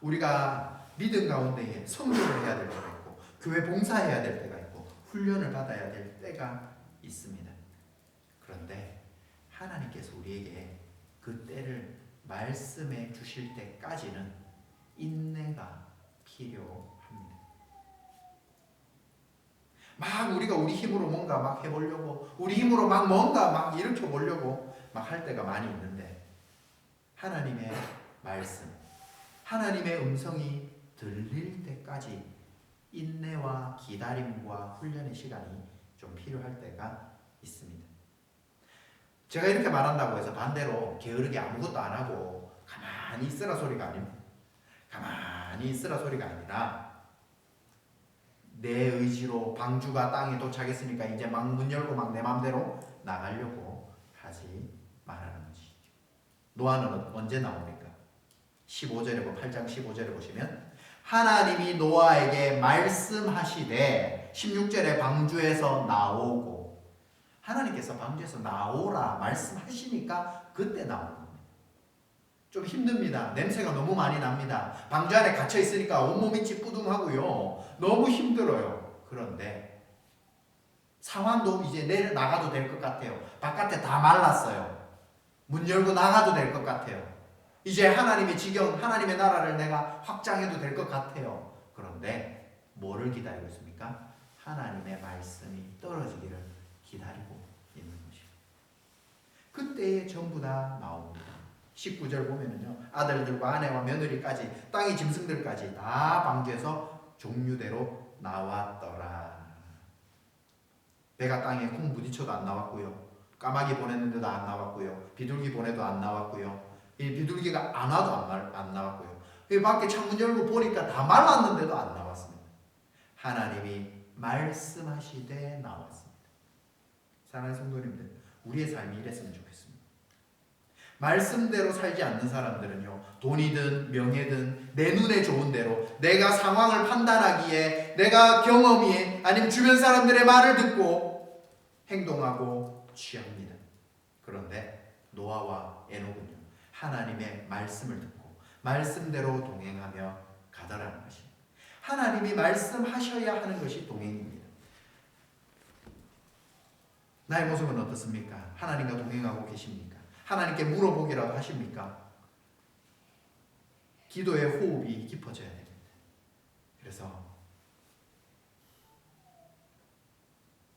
우리가 믿음 가운데에 성교를 해야 될 때가 있고, 교회 봉사해야 될 때가 있고, 훈련을 받아야 될 때가 있습니다. 그런데 하나님께서 우리에게 그 때를 말씀해 주실 때까지는 인내가 필요합니다. 막 우리가 우리 힘으로 뭔가 막 해보려고, 우리 힘으로 막 뭔가 막 일으켜 보려고 막 할 때가 많이 있는데, 하나님의 말씀, 하나님의 음성이 들릴 때까지 인내와 기다림과 훈련의 시간이 좀 필요할 때가 있습니다. 제가 이렇게 말한다고 해서 반대로 게으르게 아무것도 안 하고 가만히 있으라 소리가 아닙니다. 가만히 있으라 소리가 아니라 내 의지로 방주가 땅에 도착했으니까 이제 막 문 열고 막 내 맘대로 나가려고 하지 말라는 것이죠. 노아는 언제 나옵니까? 8장 15절에 보시면 하나님이 노아에게 말씀하시되 16절에 방주에서 나오고, 하나님께서 방주에서 나오라 말씀하시니까 그때 나오는 겁니다. 좀 힘듭니다. 냄새가 너무 많이 납니다. 방주 안에 갇혀 있으니까 온몸이 찌뿌둥하고요. 너무 힘들어요. 그런데 상황도 이제 나가도 될 것 같아요. 바깥에 다 말랐어요. 문 열고 나가도 될 것 같아요. 이제 하나님의 지경, 하나님의 나라를 내가 확장해도 될 것 같아요. 그런데 뭐를 기다리고 있습니까? 하나님의 말씀이 떨어지기를 기다리고 있는 것입니다. 그때에 전부 다 나옵니다. 19절 보면은요, 아들들과 아내와 며느리까지 땅의 짐승들까지 다 방주에서 종류대로 나왔더라. 배가 땅에 쿵 부딪혀도 안 나왔고요. 까마귀 보냈는데도 안 나왔고요. 비둘기 보내도 안 나왔고요. 이 비둘기가 안 와도 안 나왔고요. 이 밖에 창문 열고 보니까 다 말랐는데도 안 나왔습니다. 하나님이 말씀하시되 나왔습니다. 사랑하는 성도님들, 우리의 삶이 이랬으면 좋겠습니다. 말씀대로 살지 않는 사람들은요, 돈이든 명예든 내 눈에 좋은 대로 내가 상황을 판단하기에, 내가 경험이 아니면 주변 사람들의 말을 듣고 행동하고 취합니다. 그런데 노아와 에녹은요, 하나님의 말씀을 듣고 말씀대로 동행하며 가더라는 것입니다. 하나님이 말씀하셔야 하는 것이 동행입니다. 나의 모습은 어떻습니까? 하나님과 동행하고 계십니까? 하나님께 물어보기라도 하십니까? 기도의 호흡이 깊어져야 됩니다. 그래서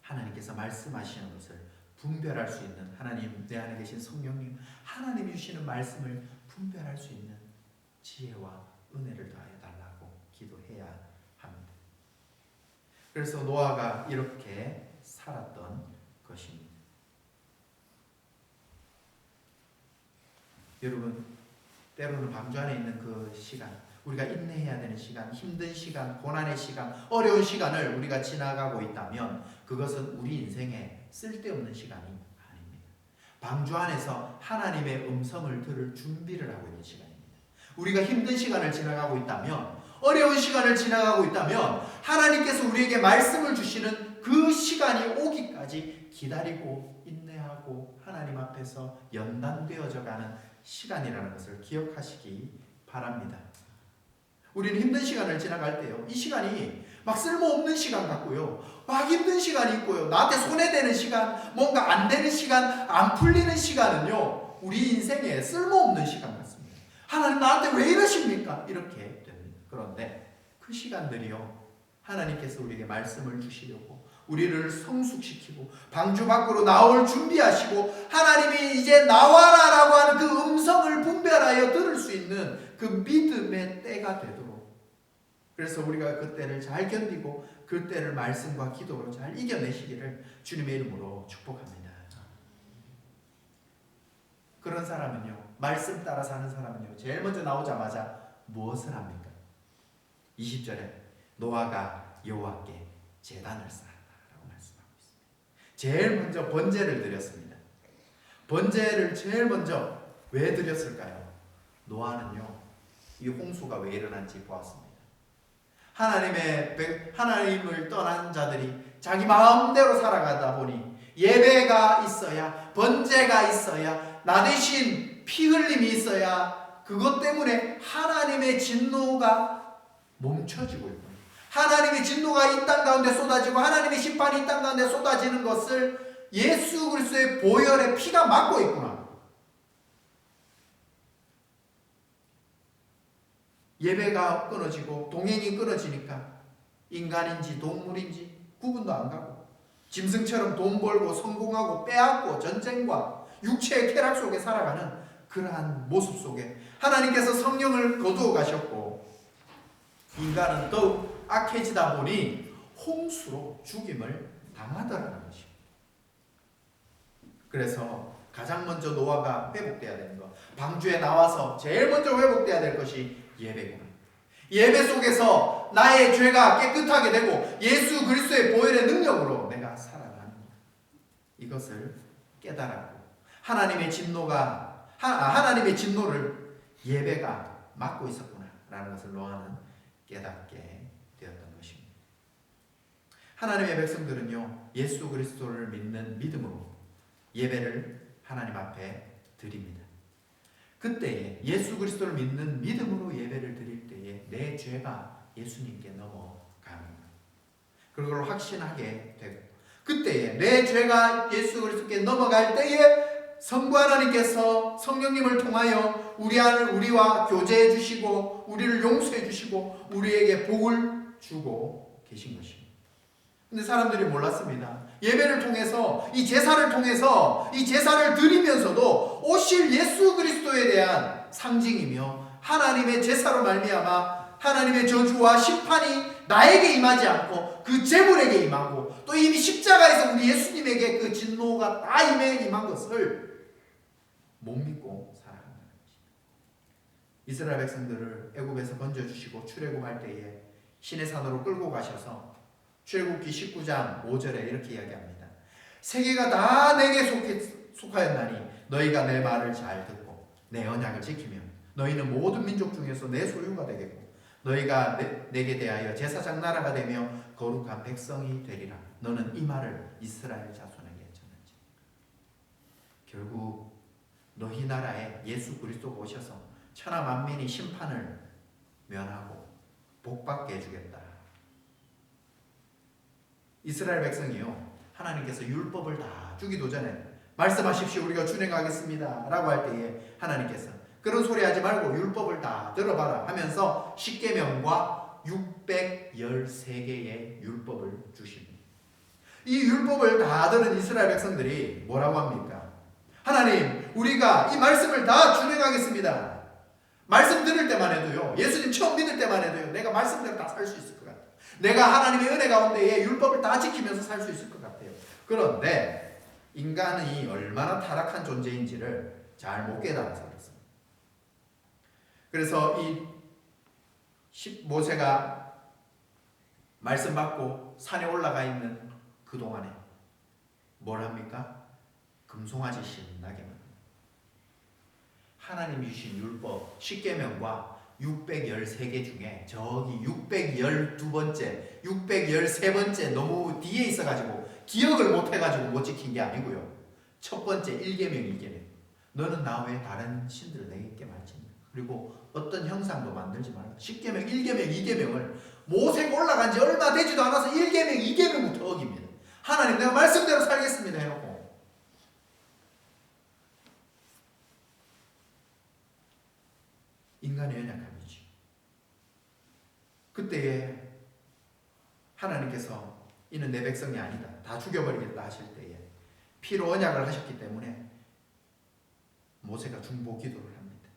하나님께서 말씀하시는 것을 분별할 수 있는, 하나님 내 안에 계신 성령님, 하나님이 주시는 말씀을 분별할 수 있는 지혜와 은혜를 더하여 달라고 기도해야 합니다. 그래서 노아가 이렇게 살았던 것입니다. 여러분, 때로는 방주 안에 있는 그 시간, 우리가 인내해야 되는 시간, 힘든 시간, 고난의 시간, 어려운 시간을 우리가 지나가고 있다면 그것은 우리 인생에 쓸데없는 시간이 아닙니다. 방주 안에서 하나님의 음성을 들을 준비를 하고 있는 시간입니다. 우리가 힘든 시간을 지나가고 있다면, 어려운 시간을 지나가고 있다면 하나님께서 우리에게 말씀을 주시는 그 시간이 오기까지 기다리고 인내하고 하나님 앞에서 연단되어져 가는 시간이라는 것을 기억하시기 바랍니다. 우리는 힘든 시간을 지나갈 때요, 이 시간이 막 쓸모없는 시간 같고요, 막 힘든 시간이 있고요, 나한테 손해되는 시간, 뭔가 안 되는 시간, 안 풀리는 시간은요, 우리 인생에 쓸모없는 시간 같습니다. 하나님 나한테 왜 이러십니까? 이렇게 됩니다. 그런데 그 시간들이요, 하나님께서 우리에게 말씀을 주시려고 우리를 성숙시키고 방주 밖으로 나올 준비하시고, 하나님이 이제 나와라라고 하는 그 음성을 분별하여 들을 수 있는 그 믿음의 때가 되도록, 그래서 우리가 그 때를 잘 견디고 그 때를 말씀과 기도로 잘 이겨내시기를 주님의 이름으로 축복합니다. 그런 사람은요, 말씀 따라 사는 사람은요, 제일 먼저 나오자마자 무엇을 합니까? 20절에 노아가 여호와께 제단을 쌓았다라고 말씀하고 있습니다. 제일 먼저 번제를 드렸습니다. 번제를 제일 먼저 왜 드렸을까요? 노아는요, 이 홍수가 왜 일어난지 보았습니다. 하나님을 떠난 자들이 자기 마음대로 살아가다 보니 예배가 있어야, 번제가 있어야, 나 대신 피 흘림이 있어야 그것 때문에 하나님의 진노가 멈춰지고 있고, 하나님의 진노가 이 땅 가운데 쏟아지고 하나님의 심판이 이 땅 가운데 쏟아지는 것을 예수 그리스도의 보혈의 피가 막고 있구나. 예배가 끊어지고 동행이 끊어지니까 인간인지 동물인지 구분도 안 가고, 짐승처럼 돈 벌고 성공하고 빼앗고 전쟁과 육체의 쾌락 속에 살아가는 그러한 모습 속에 하나님께서 성령을 거두어 가셨고, 인간은 더욱 악해지다 보니 홍수로 죽임을 당하더라는 것입니다. 그래서 가장 먼저 노아가 회복돼야 되는 것, 방주에 나와서 제일 먼저 회복돼야 될 것이 예배구나. 예배 속에서 나의 죄가 깨끗하게 되고 예수 그리스도의 보혈의 능력으로 내가 살아가는 것, 이것을 깨달았고, 하나님의 진노를 예배가 막고 있었구나라는 것을 노아는 깨닫게 되었던 것입니다. 하나님의 백성들은요, 예수 그리스도를 믿는 믿음으로 예배를 하나님 앞에 드립니다. 그때에 예수 그리스도를 믿는 믿음으로 예배를 드릴 때에 내 죄가 예수님께 넘어갑니다. 그걸 확신하게 되고, 그때에 내 죄가 예수 그리스도께 넘어갈 때에 성부 하나님께서 성령님을 통하여 우리와 교제해 주시고 우리를 용서해 주시고 우리에게 복을 주고 계신 것입니다. 근데 사람들이 몰랐습니다. 예배를 통해서, 이 제사를 통해서, 이 제사를 드리면서도 오실 예수 그리스도에 대한 상징이며 하나님의 제사로 말미암아 하나님의 저주와 심판이 나에게 임하지 않고 그 제물에게 임하고, 또 이미 십자가에서 우리 예수님에게 그 진노가 다 임한 것을 못 믿고 살아간다는 것입니다. 이스라엘 백성들을 애굽에서 건져주시고 출애굽할 때에 시내산으로 끌고 가셔서 출애굽기 19장 5절에 이렇게 이야기합니다. 세계가 다 내게 속하였나니 너희가 내 말을 잘 듣고 내 언약을 지키면 너희는 모든 민족 중에서 내 소유가 되겠고 너희가 내게 대하여 제사장 나라가 되며 거룩한 백성이 되리라. 너는 이 말을 이스라엘 자손에게 전하지. 결국 너희 나라에 예수 그리스도가 오셔서 천하 만민이 심판을 면하고 복받게 해주겠다. 이스라엘 백성이요, 하나님께서 율법을 다 주기도 전에 말씀하십시오, 우리가 준행하겠습니다 라고 할 때에 하나님께서 그런 소리 하지 말고 율법을 다 들어봐라 하면서 십계명과 613개의 율법을 주십니다. 이 율법을 다 들은 이스라엘 백성들이 뭐라고 합니까? 하나님, 우리가 이 말씀을 다 준행하겠습니다. 말씀 들을 때만 해도요, 예수님 처음 믿을 때만 해도요, 내가 말씀대로 다 살 수 있을 것 같아요. 내가 하나님의 은혜 가운데에 율법을 다 지키면서 살 수 있을 것 같아요. 그런데 인간이 얼마나 타락한 존재인지를 잘 못 깨달아서 그렇습니다. 그래서 이 모세가 말씀 받고 산에 올라가 있는 그 동안에 뭘 합니까? 금송아지 신나게 만듭니다. 하나님이 주신 율법 10계명과 613개 중에 저기 612번째, 613번째 너무 뒤에 있어가지고 기억을 못해가지고 못 지킨 게 아니고요. 첫 번째 1계명, 2계명. 너는 나 외에 다른 신들을 내게 말지. 그리고 어떤 형상도 만들지 말라. 10계명, 1계명, 2계명을 모세가 올라간 지 얼마 되지도 않아서 1계명, 2계명부터 어깁니다. 하나님 내가 말씀대로 살겠습니다 해놓고 인간의 연약함이지. 그때에 하나님께서 이는 내 백성이 아니다, 다 죽여버리겠다 하실 때에 피로 언약을 하셨기 때문에 모세가 중보 기도를 합니다.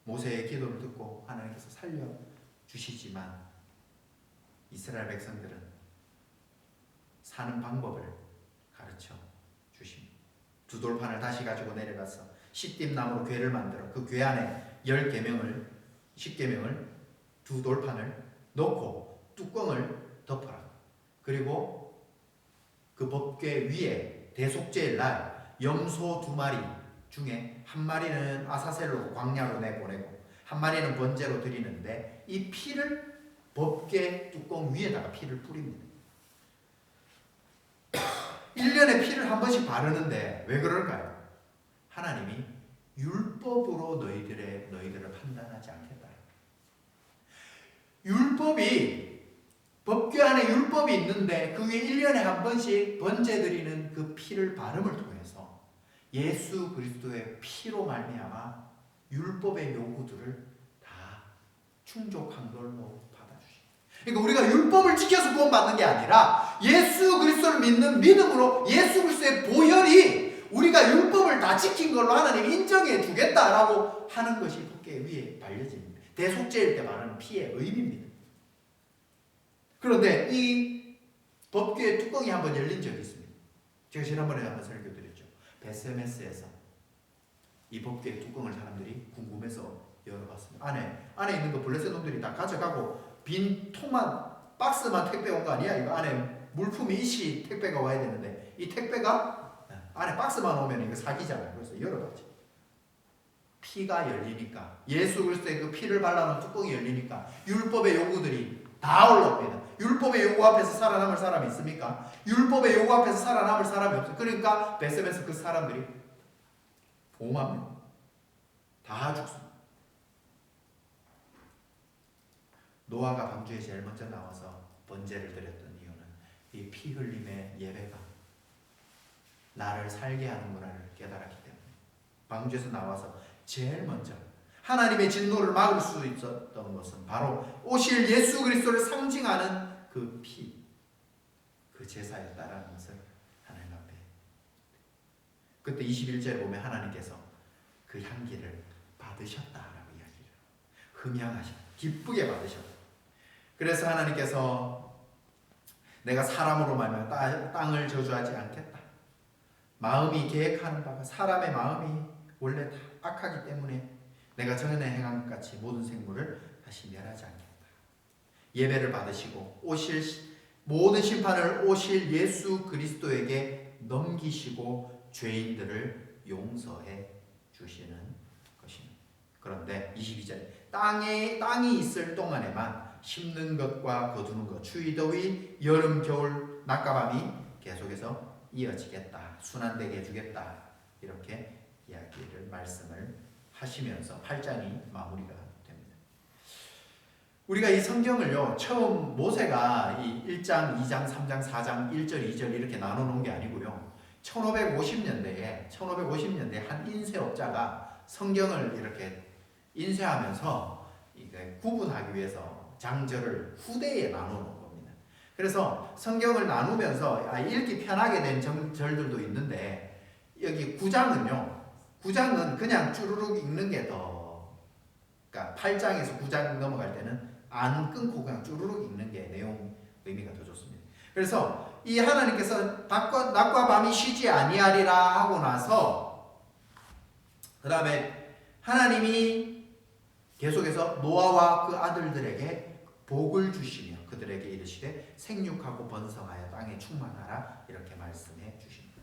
모세의 기도를 듣고 하나님께서 살려주시지만 이스라엘 백성들은 사는 방법을 가르쳐 주십니다. 두 돌판을 다시 가지고 내려가서 시띠나무로 궤를 만들어 그 궤 안에 10계명을 두 돌판을 넣고 뚜껑을 덮어라. 그리고 그 법궤 위에 대속죄일 날 염소 2마리 중에 한 마리는 아사셀로 광야로 내보내고 한 마리는 번제로 드리는데 이 피를 법궤 뚜껑 위에다가 피를 뿌립니다. 1년에 피를 한 번씩 바르는데 왜 그럴까요? 하나님이 율법으로 너희들을 판단하지 않겠다. 율법이 법궤 안에 율법이 있는데 그 위에 1년에 한 번씩 번제 드리는 그 피를 바름을 통해서 예수 그리스도의 피로 말미암아 율법의 요구들을 다 충족한 걸로 받아주십니다. 그러니까 우리가 율법을 지켜서 구원받는 게 아니라 예수 그리스도를 믿는 믿음으로 예수 그리스도의 보혈이 우리가 율법을 다 지킨 걸로 하나님이 인정해 주겠다라고 하는 것이 법궤 위에 발려집니다. 대속죄일 때 말하는 피의 의미입니다. 그런데 이 법궤의 뚜껑이 한번 열린 적이 있습니다. 제가 지난번에 한번 설교드렸죠. 베스메스에서 이 법궤의 뚜껑을 사람들이 궁금해서 열어봤습니다. 안에 있는 거 블레셋 놈들이 다 가져가고 빈 통만 박스만 택배 온 거 아니야? 이거 안에 물품이 이시 택배가 와야 되는데 이 택배가 안에 박스만 오면 이거 사기잖아요. 그래서 열어봤죠. 피가 열리니까 예수 그리스도의 그 피를 발라놓은 뚜껑이 열리니까 율법의 요구들이 다 올라옵니다. 율법의 요구 앞에서 살아남을 사람이 있습니까? 율법의 요구 앞에서 살아남을 사람이 없어요. 그러니까 베셈에서 그 사람들이 5만 명 다 죽습니다. 노아가 방주에 제일 먼저 나와서 번제를 드렸던 이유는 이 피 흘림의 예배가 나를 살게 하는구나를 깨달았기 때문에 방주에서 나와서 제일 먼저 하나님의 진노를 막을 수 있었던 것은 바로 오실 예수 그리스도를 상징하는 그 피, 그 제사였다라는 것을 하나님 앞에 그때 21절에 보면 하나님께서 그 향기를 받으셨다라고 이야기를 흠향하셨다, 기쁘게 받으셨다. 그래서 하나님께서 내가 사람으로 말하면 땅을 저주하지 않겠다. 마음이 계획하는 바가 사람의 마음이 원래 다 악하기 때문에 내가 전에 행한 것 같이 모든 생물을 다시 멸하지 않겠다. 예배를 받으시고 모든 심판을 오실 예수 그리스도에게 넘기시고 죄인들을 용서해 주시는 것입니다. 그런데 22절 땅이 있을 동안에만 심는 것과 거두는 것, 추위 더위 여름 겨울 낮과 밤이 계속해서 이어지겠다. 순환되게 해주겠다. 이렇게 말씀을 하시면서 8장이 마무리가 됩니다. 우리가 이 성경을요, 처음 모세가 이 1장, 2장, 3장, 4장, 1절, 2절 이렇게 나눠놓은 게 아니고요. 1550년대에 한 인쇄업자가 성경을 이렇게 인쇄하면서 구분하기 위해서 장절을 후대에 나눠놓은 겁니다. 그래서 성경을 나누면서 읽기 편하게 된 절들도 있는데 여기 9장은 그냥 쭈루룩 읽는 게 더, 그러니까 8장에서 9장 넘어갈 때는 안 끊고 그냥 쭈루룩 읽는 게 내용 의미가 더 좋습니다. 그래서 이 하나님께서 낮과 밤이 쉬지 아니하리라 하고 나서 그 다음에 하나님이 계속해서 노아와 그 아들들에게 복을 주시며 그들에게 이르시되 생육하고 번성하여 땅에 충만하라 이렇게 말씀해 주십니다.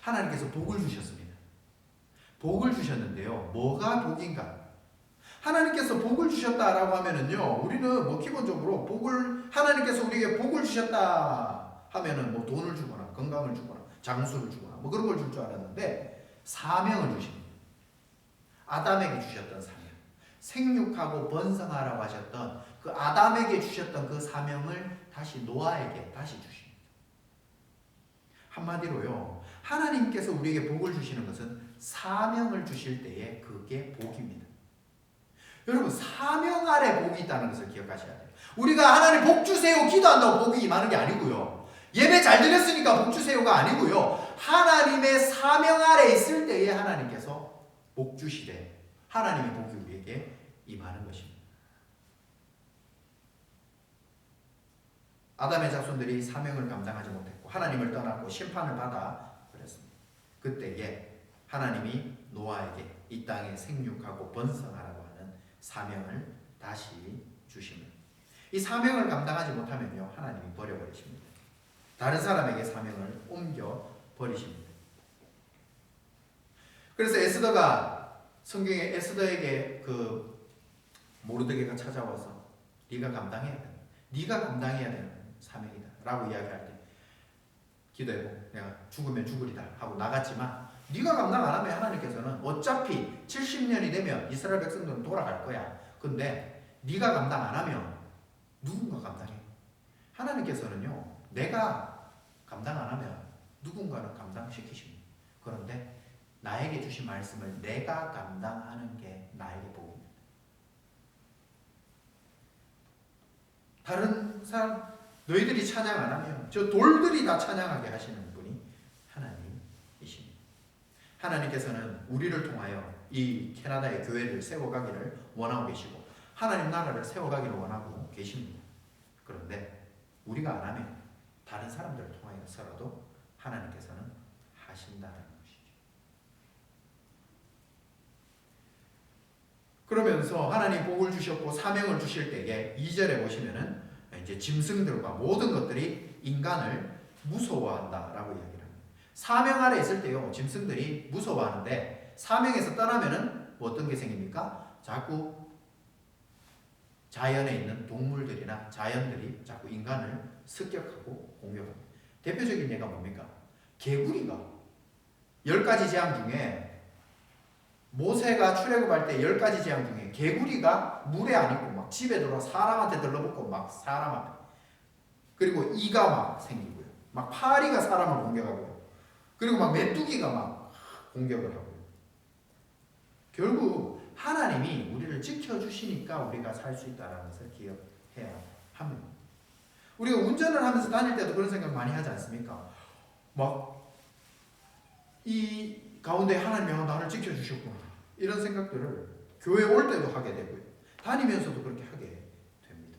하나님께서 복을 주셨습니다. 복을 주셨는데요. 뭐가 복인가? 하나님께서 복을 주셨다라고 하면은요, 우리는 뭐 기본적으로 하나님께서 우리에게 복을 주셨다 하면은 뭐 돈을 주거나 건강을 주거나 장수를 주거나 뭐 그런 걸 줄 줄 알았는데 사명을 주십니다. 아담에게 주셨던 사명, 생육하고 번성하라고 하셨던 그 아담에게 주셨던 그 사명을 다시 노아에게 다시 주십니다. 한마디로요, 하나님께서 우리에게 복을 주시는 것은 사명을 주실 때에 그게 복입니다. 여러분, 사명 아래 복이 있다는 것을 기억하셔야 돼요. 우리가 하나님 복 주세요 기도한다고 복이 임하는 게 아니고요, 예배 잘 드렸으니까 복 주세요가 아니고요, 하나님의 사명 아래 있을 때에 하나님께서 복 주시되 하나님의 복이 우리에게 임하는 것입니다. 아담의 자손들이 사명을 감당하지 못했고 하나님을 떠났고 심판을 받아 그랬습니다. 그때에 하나님이 노아에게 이 땅에 생육하고 번성하라고 하는 사명을 다시 주십니다. 이 사명을 감당하지 못하면요, 하나님이 버려버리십니다. 다른 사람에게 사명을 옮겨 버리십니다. 그래서 에스더가 성경에 에스더에게 그 모르드게가 찾아와서 네가 감당해야 돼, 네가 감당해야 되는 사명이다 라고 이야기할 때 기도해보고 내가 죽으면 죽으리다 하고 나갔지만, 네가 감당 안 하면 하나님께서는 어차피 70년이 되면 이스라엘 백성들은 돌아갈 거야. 근데 네가 감당 안 하면 누군가 감당해. 하나님께서는요, 내가 감당 안 하면 누군가는 감당시키십니다. 그런데 나에게 주신 말씀을 내가 감당하는 게 나에게 복입니다. 다른 사람, 너희들이 찬양 안 하면 저 돌들이 다 찬양하게 하시는 분이 하나님이십니다. 하나님께서는 우리를 통하여 이 캐나다의 교회를 세워가기를 원하고 계시고 하나님 나라를 세워가기를 원하고 계십니다. 그런데 우리가 안 하면 다른 사람들을 통하여서라도 하나님께서는 하신다는 것이죠. 그러면서 하나님 복을 주셨고 사명을 주실 때에 2절에 보시면은 이제 짐승들과 모든 것들이 인간을 무서워한다라고 이야기를 합니다. 사명 아래 있을 때요, 짐승들이 무서워하는데 사명에서 떠나면은 어떤 게 생깁니까? 자꾸 자연에 있는 동물들이나 자연들이 자꾸 인간을 습격하고 공격합니다. 대표적인 예가 뭡니까? 개구리가 10가지 재앙 중에 모세가 출애굽할 때 10가지 재앙 중에 개구리가 물에 안 있고 막 집에 들어와 사람한테 들러붙고 막 사람한테, 그리고 이가 막 생기고요, 막 파리가 사람을 공격하고요, 그리고 막 메뚜기가 막 공격을 하고요. 결국 하나님이 우리를 지켜주시니까 우리가 살 수 있다는 것을 기억해야 합니다. 우리가 운전을 하면서 다닐 때도 그런 생각 많이 하지 않습니까? 막 이 가운데 하나님이 나를 지켜주셨구나, 이런 생각들을 교회 올 때도 하게 되고요, 다니면서도 그렇게 하게 됩니다.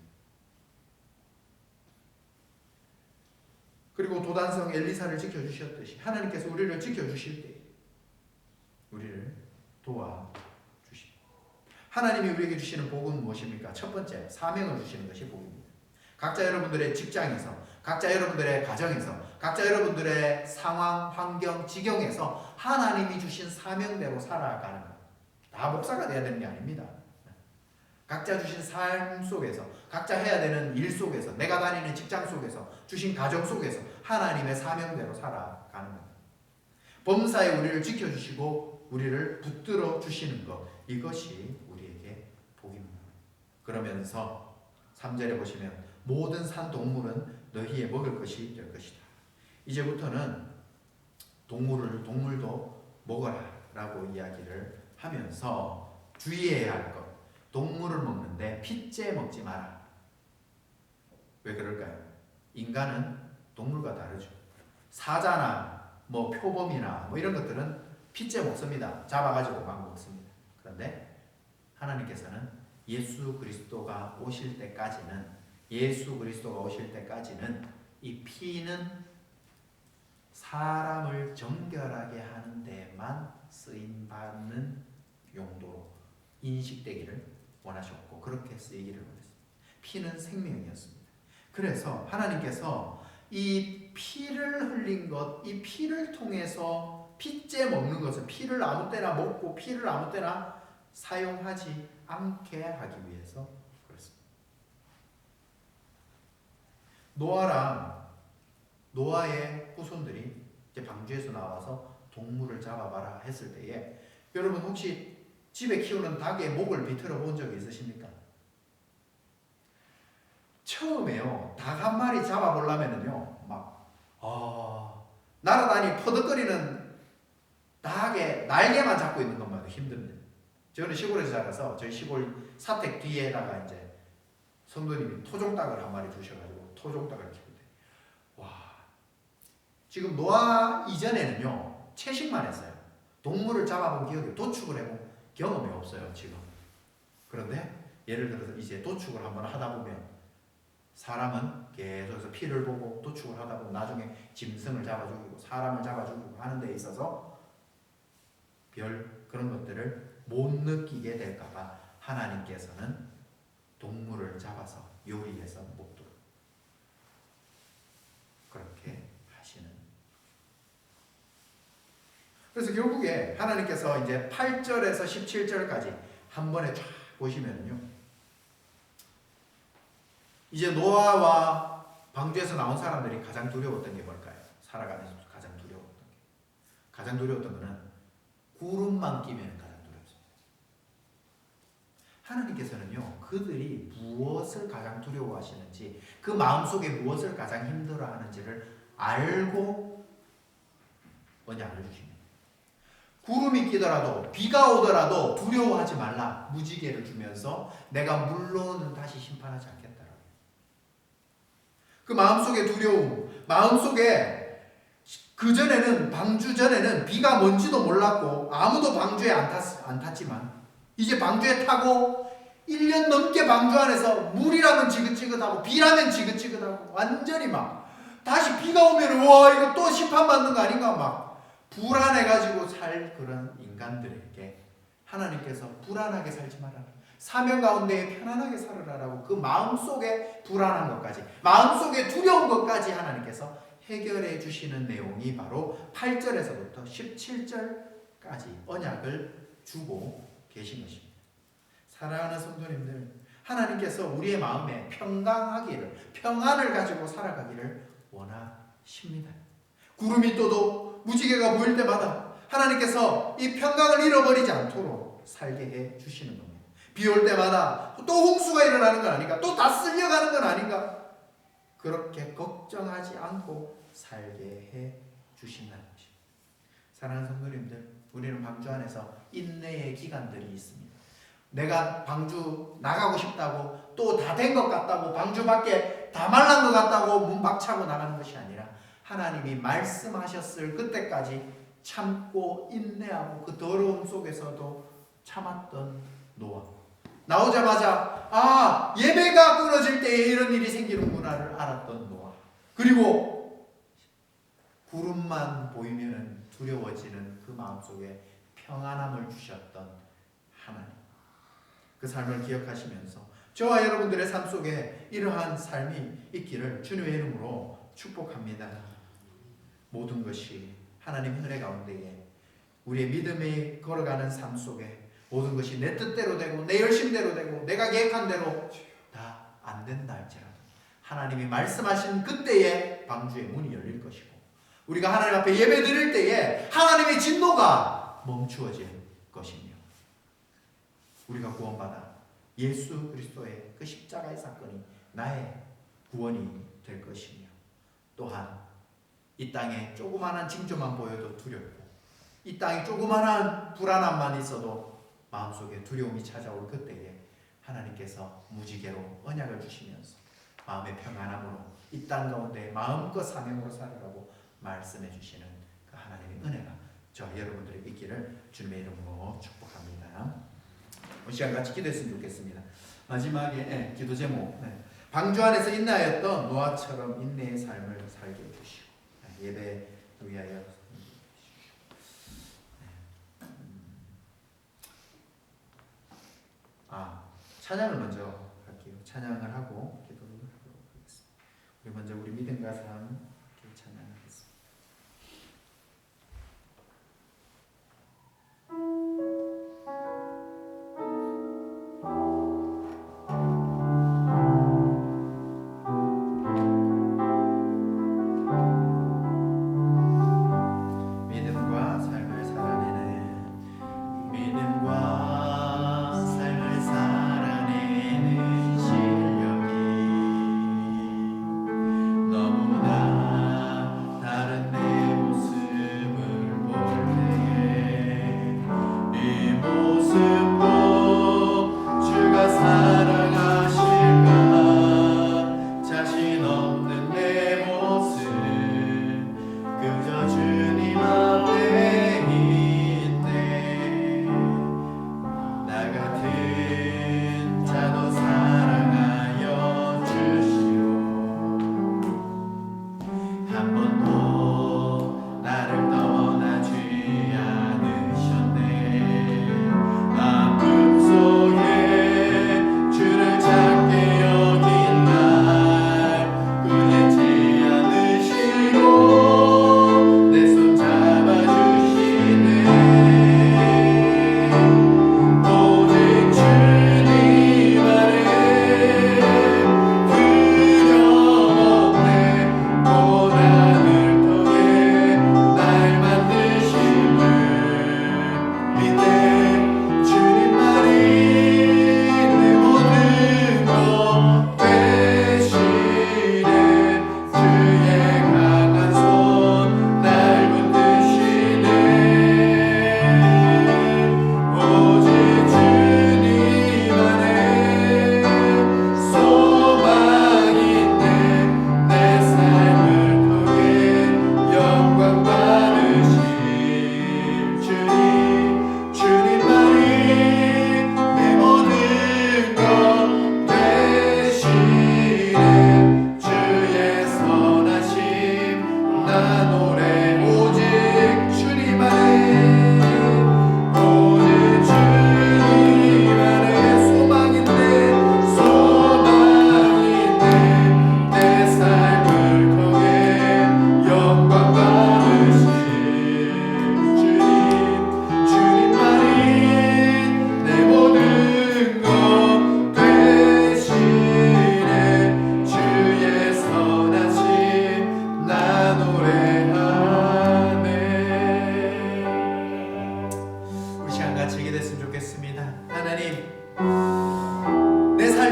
그리고 도단성 엘리사를 지켜주셨듯이 하나님께서 우리를 지켜주실 때 우리를 도와주십니다. 하나님이 우리에게 주시는 복은 무엇입니까? 첫 번째, 사명을 주시는 것이 복입니다. 각자 여러분들의 직장에서, 각자 여러분들의 가정에서, 각자 여러분들의 상황, 환경, 지경에서 하나님이 주신 사명대로 살아가는 것. 다 목사가 돼야 되는 게 아닙니다. 각자 주신 삶 속에서, 각자 해야 되는 일 속에서, 내가 다니는 직장 속에서, 주신 가정 속에서 하나님의 사명대로 살아가는 것. 범사에 우리를 지켜주시고 우리를 붙들어 주시는 것, 이것이 우리에게 복입니다. 그러면서 3절에 보시면 모든 산 동물은 너희의 먹을 것이 될 것이다. 이제부터는 동물도 먹어라 라고 이야기를 하면서 주의해야 할 것, 동물을 먹는데 핏째 먹지 마라. 왜 그럴까요? 인간은 동물과 다르죠. 사자나 뭐 표범이나 뭐 이런 것들은 핏째 먹습니다. 잡아가지고 막 먹습니다. 그런데 하나님께서는 예수 그리스도가 오실 때까지는 이 피는 사람을 정결하게 하는 데만 쓰임받는 용도로 인식되기를 원하셨고 그렇게 쓰이기를 원했습니다. 피는 생명이었습니다. 그래서 하나님께서 이 피를 흘린 것, 이 피를 통해서 핏째 먹는 것을, 피를 아무 때나 먹고 피를 아무 때나 사용하지 않게 하기 위해서 그렇습니다. 노아의 후손들이 이제 방주에서 나와서 동물을 잡아봐라 했을 때에 여러분 혹시 집에 키우는 닭의 목을 비틀어 본 적이 있으십니까? 처음에요, 닭 한 마리 잡아보려면은요, 날아다니 퍼득거리는 닭의 날개만 잡고 있는 것만 해도 힘듭니다. 저는 시골에서 자라서 저희 시골 사택 뒤에다가 이제 성도님이 토종닭을 한 마리 주셔가지고 토종닭을 키우는데, 와, 지금 노아 이전에는요 채식만 했어요. 동물을 잡아본 기억이, 도축을 해본 경험이 없어요 지금. 그런데 예를 들어서 이제 도축을 한번 하다 보면 사람은 계속해서 피를 보고 도축을 하다 보면 나중에 짐승을 잡아 죽이고 사람을 잡아 죽이고 하는 데 있어서 별 그런 것들을 못 느끼게 될까봐 하나님께서는 동물을 잡아서 요리해서 먹도록 그렇게 하시는. 그래서 결국에 하나님께서 이제 8절에서 17절까지 한 번에 쫙 보시면요, 이제 노아와 방주에서 나온 사람들이 가장 두려웠던 게 뭘까요? 살아가면서 가장 두려웠던 게, 가장 두려웠던 거는 구름만 끼면 가장 두렵습니다. 하나님께서는요, 그들이 무엇을 가장 두려워하시는지, 그 마음속에 무엇을 가장 힘들어하는지를 알고 언약을 주십니다. 구름이 끼더라도 비가 오더라도 두려워하지 말라 무지개를 주면서 내가 물론은 다시 심판하지 않겠다라고. 그 마음속에 두려움, 마음속에 그전에는, 방주 전에는 비가 뭔지도 몰랐고 아무도 방주에 안 탔지만 이제 방주에 타고 1년 넘게 방주 안에서 물이라면 지긋지긋하고 비라면 지긋지긋하고 완전히 막 다시 비가 오면 와 이거 또 심판받는 거 아닌가 막 불안해가지고 살 그런 인간들에게 하나님께서 불안하게 살지 말아라, 사명 가운데 편안하게 살아라라고 그 마음속에 불안한 것까지, 마음속에 두려운 것까지 하나님께서 해결해 주시는 내용이 바로 8절에서부터 17절까지 언약을 주고 계신 것입니다. 사랑하는 성도님들, 하나님께서 우리의 마음에 평강하기를, 평안을 가지고 살아가기를 원하십니다. 구름이 떠도 무지개가 보일 때마다 하나님께서 이 평강을 잃어버리지 않도록 살게 해 주시는 겁니다. 비 올 때마다 또 홍수가 일어나는 건 아닌가, 또 다 쓸려가는 건 아닌가, 그렇게 걱정하지 않고 살게 해 주신다는 것입니다. 사랑하는 성도님들, 우리는 방주 안에서 인내의 기간들이 있습니다. 내가 방주 나가고 싶다고, 또 다 된 것 같다고, 방주 밖에 다 말란 것 같다고 문 박차고 나가는 것이 아니라 하나님이 말씀하셨을 그때까지 참고 인내하고 그 더러움 속에서도 참았던 노아. 나오자마자 예배가 끊어질 때에 이런 일이 생기는구나를 알았던 노아. 그리고 구름만 보이면 두려워지는 그 마음속에 평안함을 주셨던 하나님. 그 삶을 기억하시면서 저와 여러분들의 삶 속에 이러한 삶이 있기를 주님의 이름으로 축복합니다. 모든 것이 하나님 은혜 가운데에 우리의 믿음이 걸어가는 삶 속에 모든 것이 내 뜻대로 되고 내 열심대로 되고 내가 계획한 대로 다 안 된다 할지라도 하나님이 말씀하신 그때에 방주의 문이 열릴 것이고, 우리가 하나님 앞에 예배 드릴 때에 하나님의 진노가 멈추어질 것이며, 우리가 구원받아 예수 그리스도의 그 십자가의 사건이 나의 구원이 될 것이며, 또한 이 땅에 조그마한 징조만 보여도 두렵고 이 땅에 조그마한 불안함만 있어도 마음속에 두려움이 찾아올 그때에 하나님께서 무지개로 언약을 주시면서 마음의 평안함으로 이 땅 가운데 마음껏 사명으로 살아가고 말씀해 주시는 그 하나님의 은혜가 저 여러분들의 있기를 주님의 이름으로 축복합니다. 이 시간 같이 기도했으면 좋겠습니다. 마지막에 기도 제목, 방주 안에서 인내하였던 노아처럼 인내의 삶을 살게 해주시고 예배 위하여 찬양을 먼저 할게요. 찬양을 하고 기도를 하도록 하겠습니다. 우리 먼저 우리 믿음과 삶 찬양하겠습니다. 믿음과 삶을 살아내는 믿음과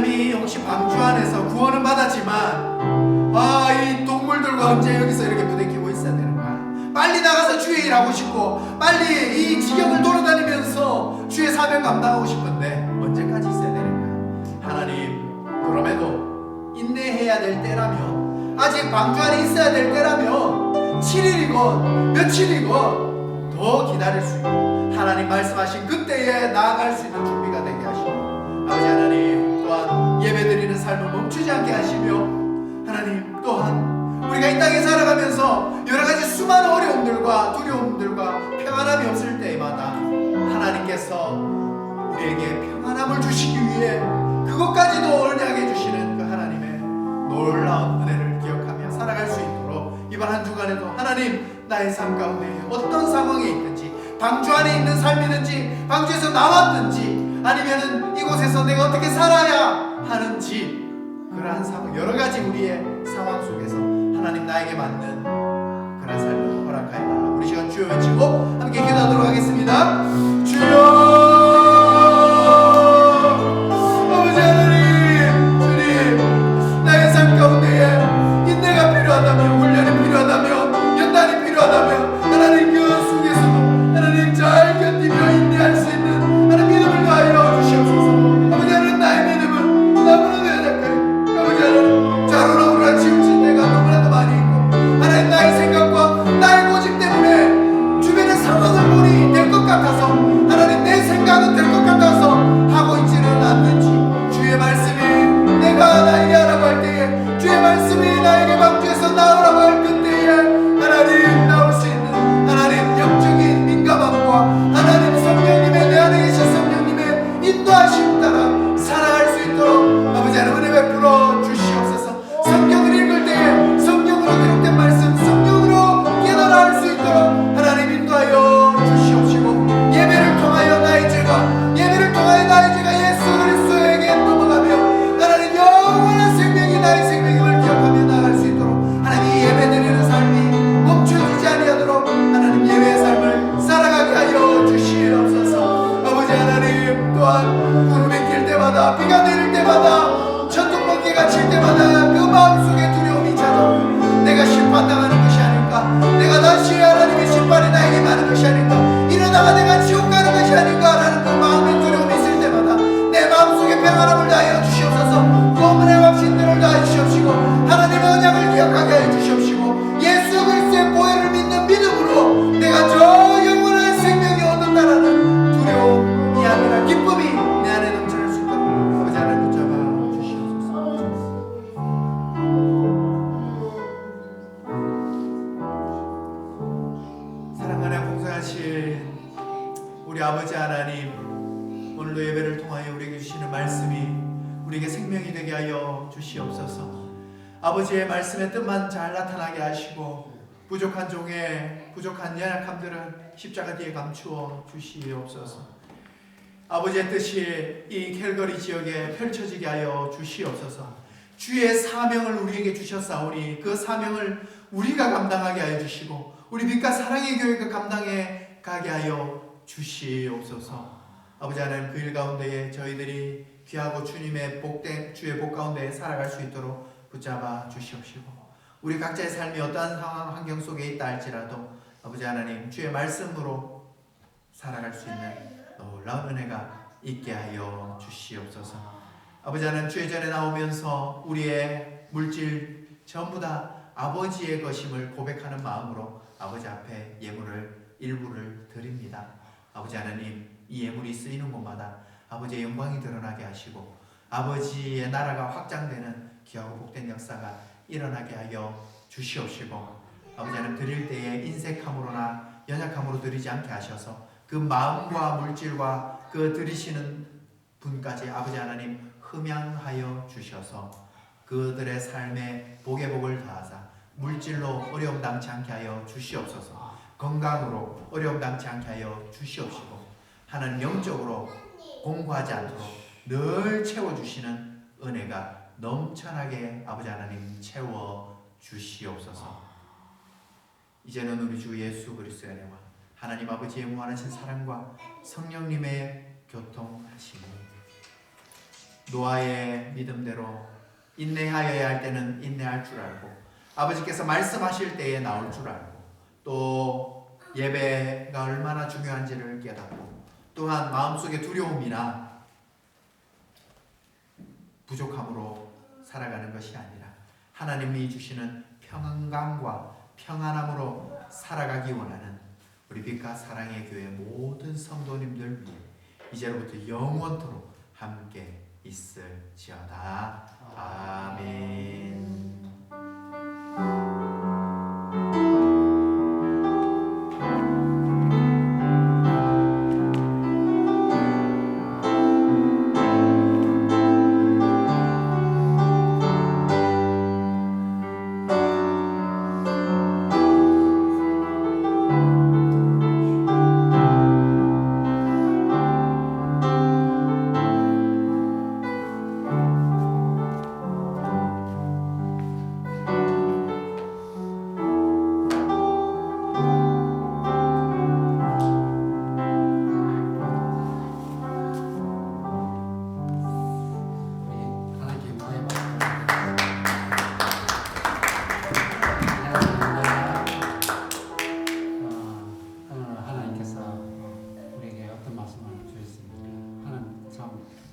하나님이 혹시 방주 안에서 구원은 받았지만 이 동물들과 언제 여기서 이렇게 부대끼고 있어야 되는 거야. 빨리 나가서 주의 일하고 싶고 빨리 이 지경을 돌아다니면서 주의 사명 감당하고 싶은데 언제까지 있어야 되는 거야. 하나님, 그럼에도 인내해야 될 때라면, 아직 방주 안에 있어야 될 때라면 7일이건 며칠이건 더 기다릴 수 있고 하나님 말씀하신 그때에 나아갈 수 있는 준비가 되게 하시고, 아버지 하나님, 또한 예배드리는 삶을 멈추지 않게 하시며, 하나님 또한 우리가 이 땅에 살아가면서 여러가지 수많은 어려움들과 두려움들과 평안함이 없을 때마다 하나님께서 우리에게 평안함을 주시기 위해 그것까지도 언약해 주시는 그 하나님의 놀라운 은혜를 기억하며 살아갈 수 있도록 이번 한 주간에도 하나님, 나의 삶 가운데 어떤 상황에 있든지, 방주 안에 있는 삶이든지 방주에서 나왔든지 아니면은 이곳에서 내가 어떻게 살아야 하는지, 그러한 상황, 여러가지 우리의 상황 속에서 하나님 나에게 맞는 그런 삶을 허락하여 달라. 우리 시간 주여 외치고 함께 기도하도록 하겠습니다. 주여, 아버지 하나님, 주님, 나의 삶 가운데에 인내가 필요하다면, 훈련이 필요하다면, 연단이 필요하다면 하나님 그 속에서도 하나님 잘 견디며 인내할 수 있는 하나님 믿음을 더하여 주시옵소서. 아버지 하나님, 나의 믿음은 너무나도 연약하여 아버지 하나님 자로나무라 치우칠 때가 너무나도 많이 있고, 하나님 나의 생각과 나의 고집 때문에 주변의 상황을 보니 될 것 같아서, 하나님 내 생각은 될 것 같아서 하고 있지는 않는지, 주의 말씀이 내가 나에게 하라고 할 때에, 주의 말씀이 나에게 방주에서 나오라고 할 그때에 하나님 나올 수 있는 하나님 영적인 민감함과 하나님 성령님의 내 안에 계신 성령님의 인도하심 따라 살아갈 수 있도록 아버지 하나님 은혜 베풀어 주시옵소서. 성경을 읽을 때에 성경으로 기록된 말씀 성령으로 깨달아 할 수 있도록 하나님 인도하여 주시옵시고, 예배를 통하여 나의 죄가 예수 그리스도에게 넘어가며 하나님 영원한 생명이 나의 생명임을 기억하며 나아갈 수 있도록 하나님 이 예배드리는 삶이 멈춰지지 아니하도록 하나님 예배의 삶을 살아가게 하여 주시옵소서. 아버지 하나님, 또한 구름이 낄 때마다, 비가 내릴 때마다, 천둥번개가 칠 때마다 그 마음속에 두려움이 찾아오고, 내가 심판당하는 것이 아닐까, 내가 다시 하나님의 심판이 나에게 많은 것이 아닐까, 이러다가 내가 지옥 가는 것이 아닐까라는 그 마음의 두려움이 있을 때마다 내 마음속에 평안함을 다하여 주시옵소서. 고문의 확신들을 다하여 주시옵시고, 하나님의 언약을 기억하게 하여 주시옵시고, 예수 그리스도의 보혈을 믿는 믿음으로 내가 저 영원한 생명이 얻었다라는 두려움이 아니라 기쁨이 내 안에 넘쳐날 수 있도록 아버지 하나님 붙잡아 주시옵소서. 사랑하는 공생하신 우리 아버지 하나님, 오늘도 예배를 통하여 우리에게 주시는 말씀이 우리에게 생명이 되게 하여 주시옵소서. 아버지의 말씀의 뜻만 잘 나타나게 하시고, 부족한 종의 부족한 연약함들은 십자가 뒤에 감추어 주시옵소서. 아버지의 뜻이 이 캘거리 지역에 펼쳐지게 하여 주시옵소서. 주의 사명을 우리에게 주셨사오니 그 사명을 우리가 감당하게 하여 주시고, 우리 빛과 사랑의 교회가 감당해 가게 하여 주시옵소서. 아버지 하나님, 그 일 가운데에 저희들이 귀하고 주님의 복된 주의 복 가운데 살아갈 수 있도록 붙잡아 주시옵시고, 우리 각자의 삶이 어떠한 상황 환경 속에 있다 할지라도 아버지 하나님, 주의 말씀으로 살아갈 수 있는 놀라운 은혜가 있게 하여 주시옵소서. 아버지 하나님, 주의 전에 나오면서 우리의 물질 전부 다 아버지의 것임을 고백하는 마음으로 아버지 앞에 예물을 일부를 드립니다. 아버지 하나님, 이 예물이 쓰이는 곳마다 아버지의 영광이 드러나게 하시고 아버지의 나라가 확장되는 귀하고 복된 역사가 일어나게 하여 주시옵시고, 아버지 하나님, 드릴 때에 인색함으로나 연약함으로 드리지 않게 하셔서 그 마음과 물질과 그 드리시는 분까지 아버지 하나님 흠양하여 주셔서 그들의 삶에 복의 복을 더하사 물질로 어려움 당치 않게 하여 주시옵소서. 건강으로 어려움 당치 않게 하여 주시옵시고, 하나님 영적으로 공부하지 않도록 늘 채워주시는 은혜가 넘쳐나게 아버지 하나님 채워 주시옵소서. 이제는 우리 주 예수 그리스도의 은혜와 하나님 아버지의 무한하신 사랑과 성령님의 교통하심이 노아의 믿음대로 인내하여야 할 때는 인내할 줄 알고, 아버지께서 말씀하실 때에 나올 줄 알고, 또 예배가 얼마나 중요한지를 깨닫고, 또한 마음속의 두려움이나 부족함으로 살아가는 것이 아니라 하나님이 주시는 평강과 평안함으로 살아가기 원하는 우리 빛과 사랑의 교회 모든 성도님들 위해 이제로부터 영원토록 함께 있을지어다. 아멘.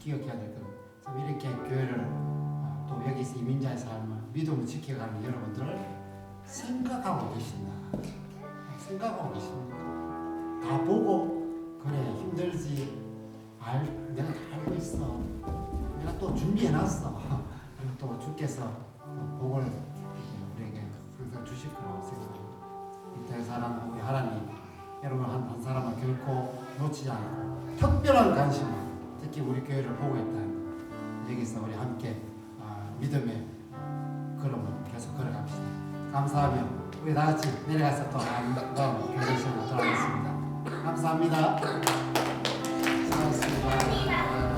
기억해야 될 것. 참 이렇게 교회를 또 여기서 이민자의 삶을 믿음을 지켜가는 여러분들을 생각하고 계신다. 생각하고 계십니다. 다 보고 그래 힘들지. 내가 다 알고 있어. 내가 또 준비해놨어. 그리고 또 주께서 복을 우리에게 항상 주실 거라고 생각합니다. 이때 사람 우리 하나님 여러분 한 사람을 결코 놓치지 않고 특별한 관심을 특히 우리 교회를 보고 있다는 여기서 우리 함께 믿음의 걸음을 계속 걸어갑시다. 감사하며 우리 다 같이 내려가서 또 다음 교회 시간을 돌아가겠습니다. 감사합니다. 수고하셨습니다.